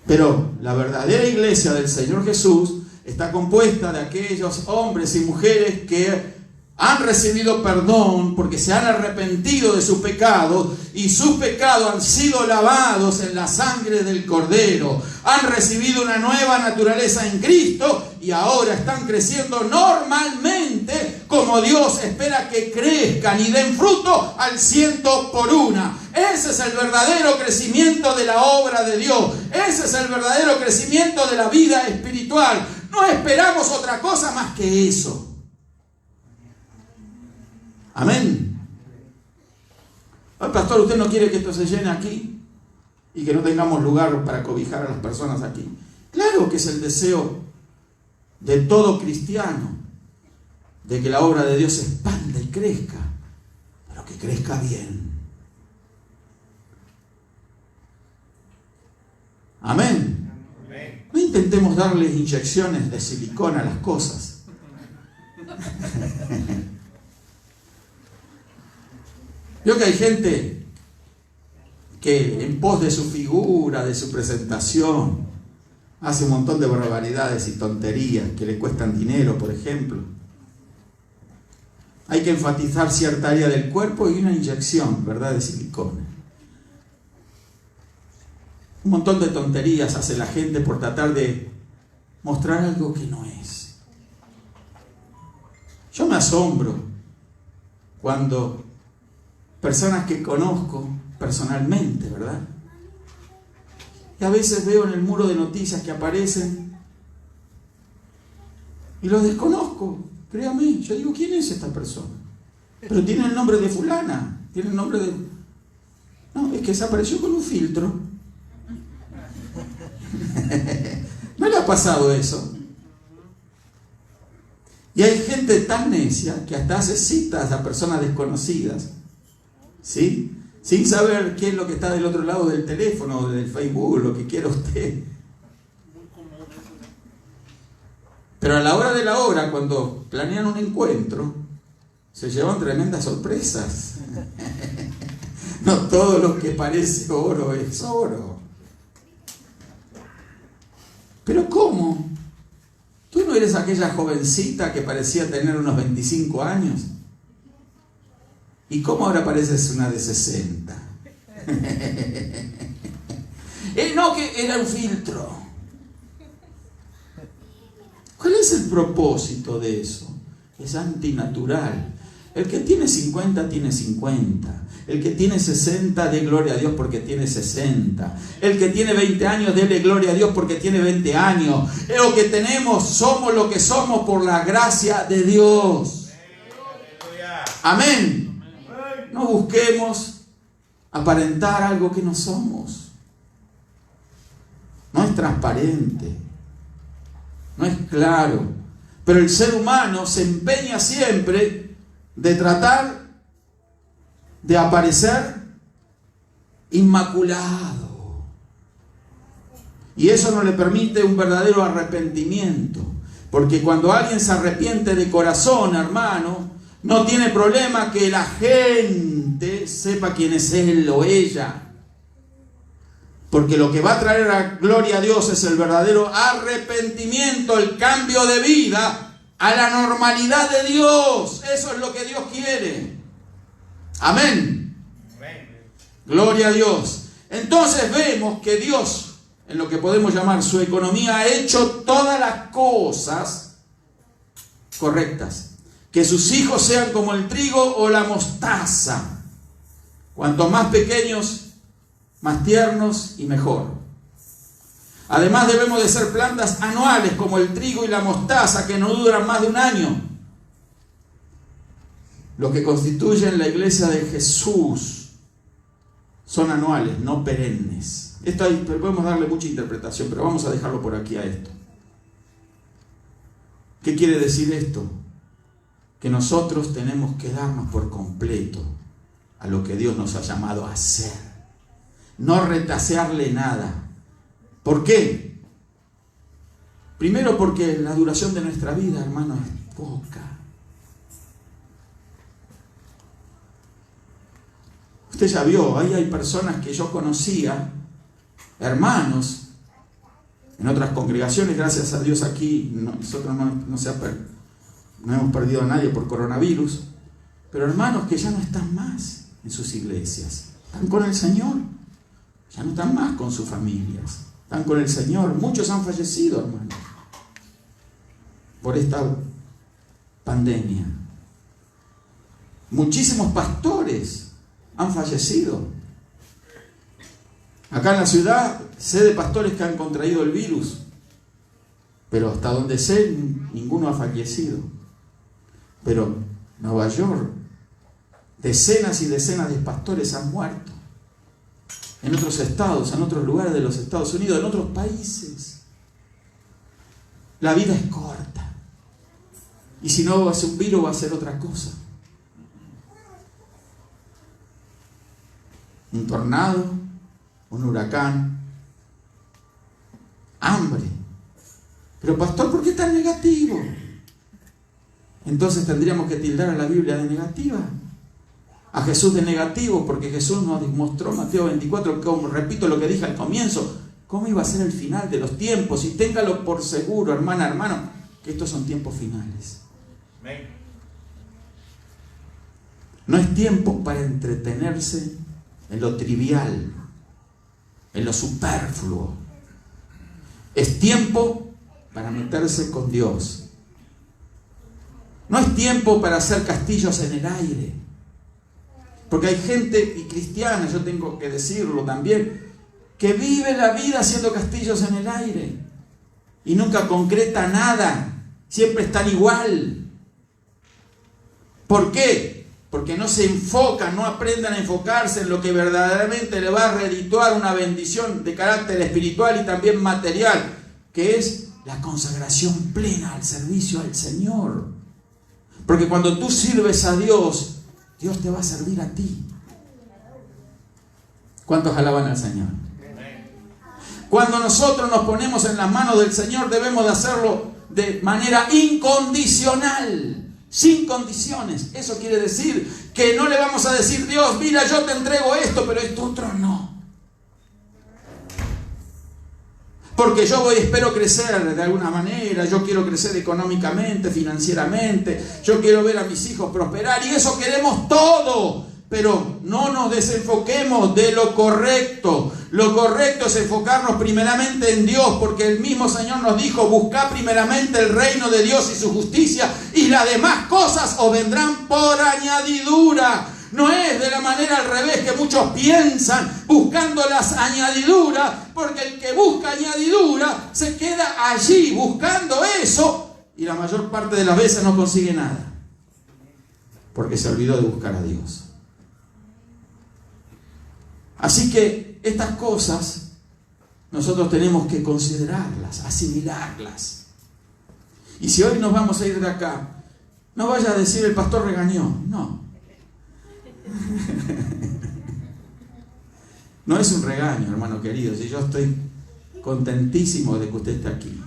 Speaker 1: Pero la verdadera iglesia del Señor Jesús está compuesta de aquellos hombres y mujeres que han recibido perdón porque se han arrepentido de sus pecados y sus pecados han sido lavados en la sangre del Cordero. Han recibido una nueva naturaleza en Cristo y ahora están creciendo normalmente como Dios espera que crezcan y den fruto al 100%. Ese es el verdadero crecimiento de la obra de Dios. Ese es el verdadero crecimiento de la vida espiritual. No esperamos otra cosa más que eso. Amén. Pastor, ¿usted no quiere que esto se llene aquí? Y que no tengamos lugar para cobijar a las personas aquí. Claro que es el deseo de todo cristiano, de que la obra de Dios se expanda y crezca, pero que crezca bien. Amén. No intentemos darles inyecciones de silicona a las cosas. Veo que hay gente que en pos de su figura, de su presentación, hace un montón de barbaridades y tonterías que le cuestan dinero, por ejemplo. Hay que enfatizar cierta área del cuerpo y una inyección, ¿verdad?, de silicona. Un montón de tonterías hace la gente por tratar de mostrar algo que no es. Yo me asombro cuando personas que conozco personalmente, ¿verdad? Y a veces veo en el muro de noticias que aparecen y los desconozco, créame. Yo digo, ¿quién es esta persona? Pero tiene el nombre de fulana, tiene el nombre de... No, es que se apareció con un filtro. ¿No le ha pasado eso? Y hay gente tan necia que hasta hace citas a personas desconocidas, ¿sí?, sin saber qué es lo que está del otro lado del teléfono o del Facebook, lo que quiera usted. Pero a la hora de la hora, cuando planean un encuentro, se llevan tremendas sorpresas. No todo lo que parece oro es oro. Pero ¿cómo? ¿Tú no eres aquella jovencita que parecía tener unos 25 años? ¿Y cómo ahora pareces una de 60? No, que era un filtro. ¿Cuál es el propósito de eso? Es antinatural. El que tiene 50 tiene 50. El que tiene 60, dé gloria a Dios porque tiene 60. El que tiene 20 años, déle gloria a Dios porque tiene 20 años. Lo que tenemos, somos lo que somos por la gracia de Dios. Amén. No busquemos aparentar algo que no somos. No es transparente, no es claro. Pero el ser humano se empeña siempre de tratar de aparecer inmaculado. Y eso no le permite un verdadero arrepentimiento. Porque cuando alguien se arrepiente de corazón, hermano, no tiene problema que la gente sepa quién es él o ella. Porque lo que va a traer a gloria a Dios es el verdadero arrepentimiento, el cambio de vida a la normalidad de Dios. Eso es lo que Dios quiere. Amén. Gloria a Dios. Entonces vemos que Dios, en lo que podemos llamar su economía, ha hecho todas las cosas correctas. Que sus hijos sean como el trigo o la mostaza. Cuanto más pequeños, más tiernos y mejor. Además debemos de ser plantas anuales como el trigo y la mostaza que no duran más de un año. Lo que constituyen la iglesia de Jesús son anuales, no perennes. Esto ahí podemos darle mucha interpretación, pero vamos a dejarlo por aquí a esto. ¿Qué quiere decir esto? Que nosotros tenemos que darnos por completo a lo que Dios nos ha llamado a hacer. No retasearle nada. ¿Por qué? Primero porque la duración de nuestra vida, hermano, es poca. Usted ya vio, ahí hay personas que yo conocía, hermanos, en otras congregaciones, gracias a Dios aquí, nosotros no se ha no hemos perdido a nadie por coronavirus, pero hermanos que ya no están más en sus iglesias, están con el Señor, ya no están más con sus familias, están con el Señor. Muchos han fallecido, hermanos, por esta pandemia. Muchísimos pastores han fallecido. Acá en la ciudad sé de pastores que han contraído el virus, pero hasta donde sé, ninguno ha fallecido. Pero en Nueva York, decenas y decenas de pastores han muerto. En otros estados, en otros lugares de los Estados Unidos, en otros países. La vida es corta. Y si no va a ser un virus, va a ser otra cosa. Un tornado, un huracán, hambre. Pero pastor, ¿por qué tan negativo? Entonces tendríamos que tildar a la Biblia de negativa, a Jesús de negativo, porque Jesús nos mostró Mateo 24, como repito lo que dije al comienzo, cómo iba a ser el final de los tiempos. Y téngalo por seguro, hermana, hermano, que estos son tiempos finales. No es tiempo para entretenerse en lo trivial, en lo superfluo. Es tiempo para meterse con Dios. No es tiempo para hacer castillos en el aire. Porque hay gente, y cristiana, yo tengo que decirlo también, que vive la vida haciendo castillos en el aire y nunca concreta nada. Siempre están igual. ¿Por qué? Porque no se enfocan, no aprenden a enfocarse en lo que verdaderamente le va a redituar una bendición de carácter espiritual y también material, que es la consagración plena al servicio al Señor. Porque cuando tú sirves a Dios, Dios te va a servir a ti. ¿Cuántos alaban al Señor? Cuando nosotros nos ponemos en las manos del Señor, debemos de hacerlo de manera incondicional. Sin condiciones. Eso quiere decir que no le vamos a decir, Dios, mira, yo te entrego esto, pero esto otro no. Porque yo espero crecer de alguna manera, yo quiero crecer económicamente, financieramente, yo quiero ver a mis hijos prosperar, y eso queremos todo. Pero no nos desenfoquemos de lo correcto. Lo correcto es enfocarnos primeramente en Dios, porque el mismo Señor nos dijo, buscad primeramente el reino de Dios y su justicia, y las demás cosas os vendrán por añadidura. No es de la manera al revés que muchos piensan, buscando las añadiduras, porque el que busca añadidura se queda allí buscando eso, y la mayor parte de las veces no consigue nada, porque se olvidó de buscar a Dios. Así que estas cosas nosotros tenemos que considerarlas, asimilarlas. Y si hoy nos vamos a ir de acá, no vaya a decir el pastor regañó, no. No es un regaño, hermano querido, si yo estoy contentísimo de que usted esté aquí.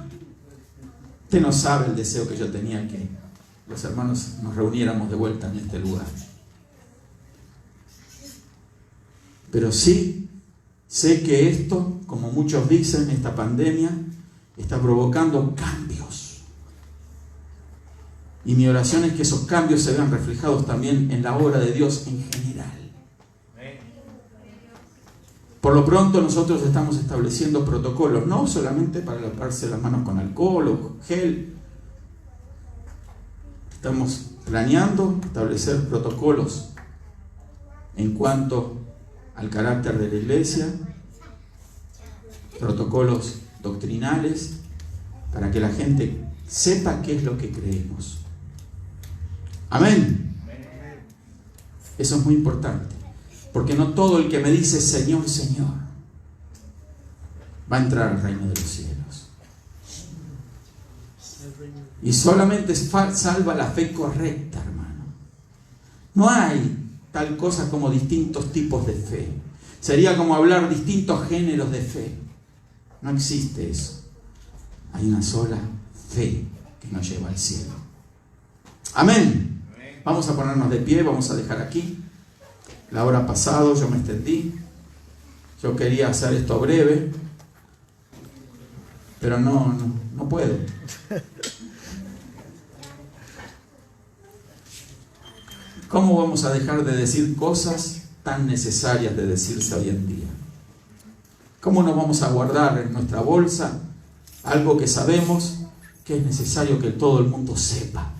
Speaker 1: Usted no sabe el deseo que yo tenía que los hermanos nos reuniéramos de vuelta en este lugar. Pero sí, sé que esto, como muchos dicen, esta pandemia está provocando cambios. Y mi oración es que esos cambios se vean reflejados también en la obra de Dios en general. Por lo pronto nosotros estamos estableciendo protocolos, no solamente para lavarse las manos con alcohol o gel. Estamos planeando establecer protocolos en cuanto al carácter de la iglesia, protocolos doctrinales, para que la gente sepa qué es lo que creemos. Amén. Eso es muy importante, porque no todo el que me dice Señor, Señor va a entrar al reino de los cielos. Y solamente salva la fe correcta, hermano. No hay tal cosa como distintos tipos de fe. Sería como hablar distintos géneros de fe. No existe eso. Hay una sola fe que nos lleva al cielo. Amén. Vamos a ponernos de pie, vamos a dejar aquí. La hora ha pasado, yo me extendí. Yo quería hacer esto breve, pero no puedo. ¿Cómo vamos a dejar de decir cosas tan necesarias de decirse hoy en día? ¿Cómo nos vamos a guardar en nuestra bolsa algo que sabemos que es necesario que todo el mundo sepa?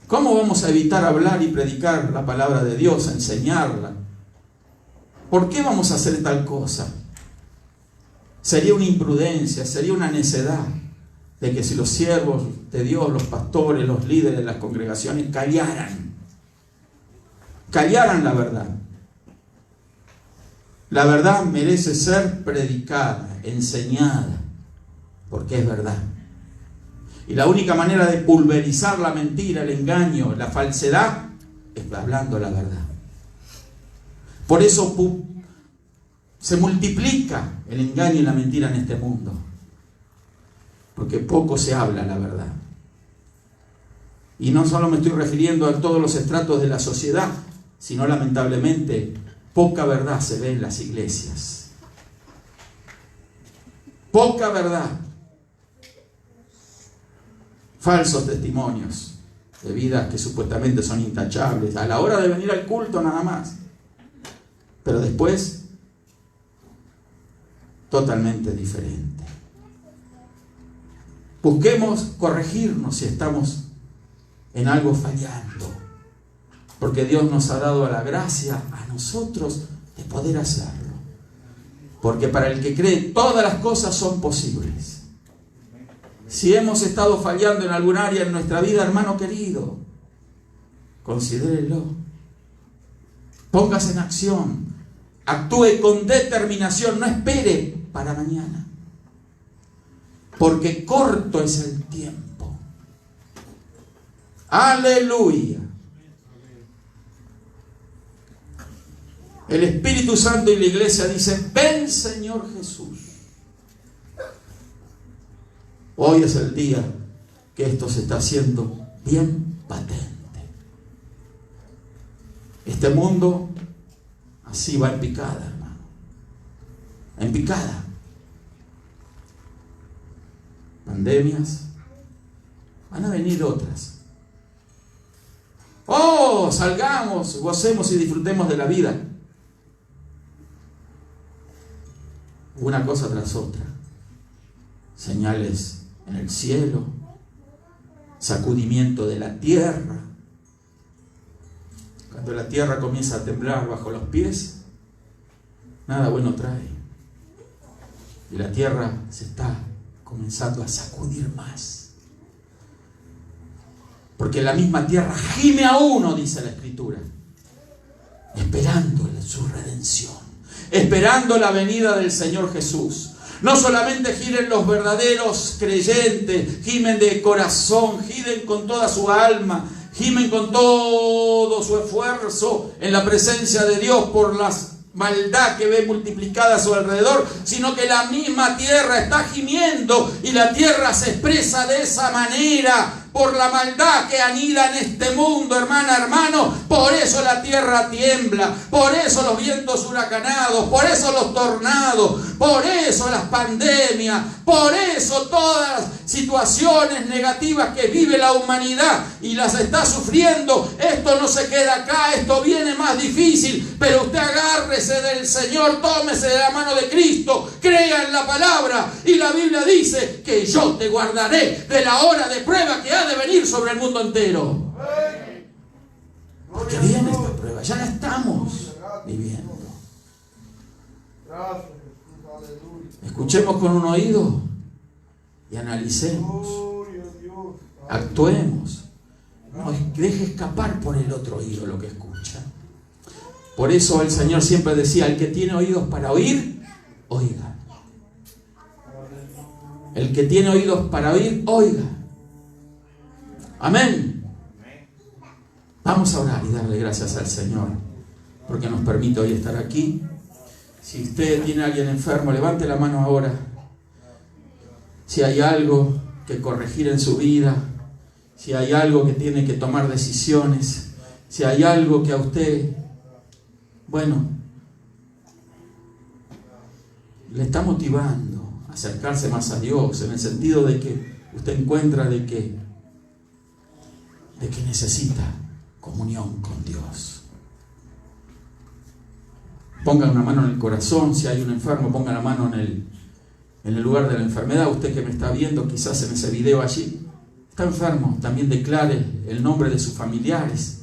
Speaker 1: ¿Cómo vamos a evitar hablar y predicar la palabra de Dios, enseñarla? ¿Por qué vamos a hacer tal cosa? Sería una imprudencia, sería una necedad de que si los siervos de Dios, los pastores, los líderes de las congregaciones callaran la verdad. La verdad merece ser predicada, enseñada, porque es verdad. Y la única manera de pulverizar la mentira, el engaño, la falsedad, es hablando la verdad. Por eso se multiplica el engaño y la mentira en este mundo, porque poco se habla la verdad. Y no solo me estoy refiriendo a todos los estratos de la sociedad, sino lamentablemente poca verdad se ve en las iglesias. Poca verdad. Falsos testimonios de vidas que supuestamente son intachables a la hora de venir al culto nada más, pero después totalmente diferente. Busquemos corregirnos si estamos en algo fallando, porque Dios nos ha dado la gracia a nosotros de poder hacerlo, porque para el que cree todas las cosas son posibles. Si hemos estado fallando en algún área en nuestra vida, hermano querido, considérelo, póngase en acción, actúe con determinación, no espere para mañana, porque corto es el tiempo. Aleluya. El Espíritu Santo y la iglesia dicen: ven, Señor Jesús. Hoy es el día que esto se está haciendo bien patente. Este mundo así va en picada, hermano. En picada. Pandemias. Van a venir otras. Oh, salgamos, gocemos y disfrutemos de la vida. Una cosa tras otra. Señales en el cielo, sacudimiento de la tierra. Cuando la tierra comienza a temblar bajo los pies, nada bueno trae. Y la tierra se está comenzando a sacudir más. Porque la misma tierra gime a uno, dice la Escritura, esperando su redención, esperando la venida del Señor Jesús. No solamente gimen los verdaderos creyentes, gimen de corazón, gimen con toda su alma, gimen con todo su esfuerzo en la presencia de Dios por la maldad que ve multiplicada a su alrededor, sino que la misma tierra está gimiendo y la tierra se expresa de esa manera por la maldad que anida en este mundo, hermana, hermano. Por eso la tierra tiembla, por eso los vientos huracanados, por eso los tornados, por eso las pandemias, por eso todas las situaciones negativas que vive la humanidad y las está sufriendo. Esto no se queda acá, esto viene más difícil, pero usted agárrese del Señor, tómese de la mano de Cristo, crea en la palabra, y la Biblia dice que yo te guardaré de la hora de prueba que ha de venir sobre el mundo entero. Porque viene esta prueba, ya la estamos viviendo. Escuchemos con un oído y analicemos, actuemos, no deje escapar por el otro oído lo que escucha. Por eso el Señor siempre decía: el que tiene oídos para oír, oiga. El que tiene oídos para oír, oiga. Amén. Vamos a orar y darle gracias al Señor porque nos permite hoy estar aquí. Si usted tiene a alguien enfermo, levante la mano ahora. Si hay algo que corregir en su vida, si hay algo que tiene que tomar decisiones, si hay algo que a usted, le está motivando a acercarse más a Dios, en el sentido de que usted encuentra de que de que necesita comunión con Dios. Pongan una mano en el corazón. Si hay un enfermo, pongan la mano en el lugar de la enfermedad. Usted que me está viendo quizás en ese video allí, está enfermo, también declare el nombre de sus familiares.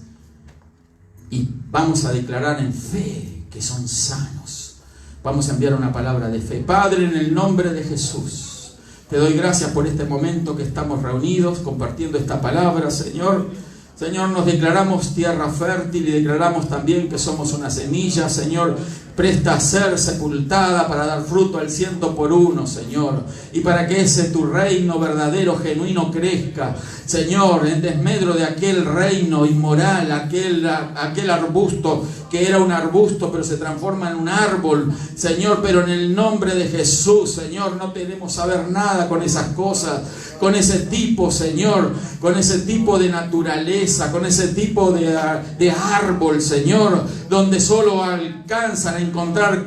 Speaker 1: Y vamos a declarar en fe que son sanos. Vamos a enviar una palabra de fe. Padre, en el nombre de Jesús, te doy gracias por este momento que estamos reunidos compartiendo esta palabra, Señor. Señor, nos declaramos tierra fértil y declaramos también que somos una semilla, Señor, presta a ser sepultada para dar fruto al 100%, Señor, y para que ese tu reino verdadero, genuino, crezca, Señor, en desmedro de aquel reino inmoral, aquel arbusto que era un arbusto pero se transforma en un árbol, Señor, pero en el nombre de Jesús, Señor, no queremos saber nada con esas cosas, con ese tipo, Señor, con ese tipo de naturaleza, con ese tipo de árbol, Señor, donde solo alcanzan a encontrar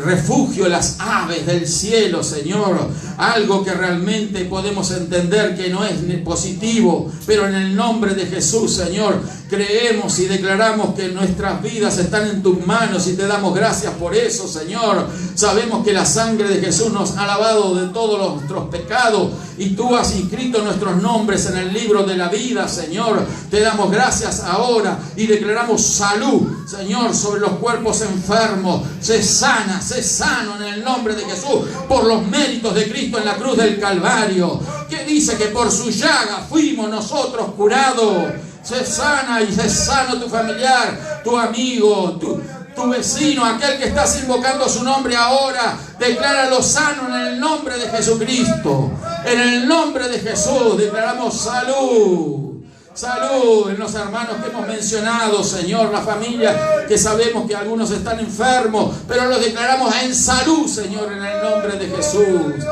Speaker 1: refugio las aves del cielo, Señor. Algo que realmente podemos entender que no es positivo, pero en el nombre de Jesús, Señor, creemos y declaramos que nuestras vidas están en tus manos y te damos gracias por eso, Señor. Sabemos que la sangre de Jesús nos ha lavado de todos nuestros pecados y tú has inscrito nuestros nombres en el libro de la vida, Señor. Te damos gracias ahora y declaramos salud, Señor, sobre los cuerpos enfermos. Sé sano en el nombre de Jesús, por los méritos de Cristo en la cruz del Calvario, que dice que por su llaga fuimos nosotros curados. Sé sana y sé sano tu familiar, tu amigo, tu vecino, aquel que estás invocando su nombre ahora. Decláralo sano en el nombre de Jesucristo. En el nombre de Jesús declaramos salud. Salud en los hermanos que hemos mencionado, Señor, la familia que sabemos que algunos están enfermos, pero los declaramos en salud, Señor, en el nombre de Jesús.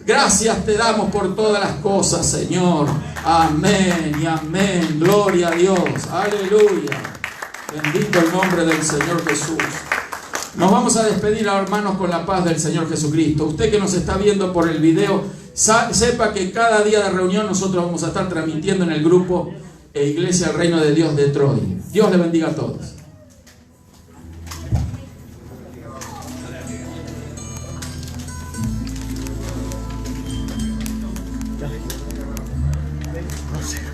Speaker 1: Gracias te damos por todas las cosas, Señor. Amén y amén. Gloria a Dios. Aleluya. Bendito el nombre del Señor Jesús. Nos vamos a despedir, hermanos, con la paz del Señor Jesucristo. Usted que nos está viendo por el video, sepa que cada día de reunión nosotros vamos a estar transmitiendo en el grupo Iglesia del Reino de Dios de Troy. Dios le bendiga a todos. No sé.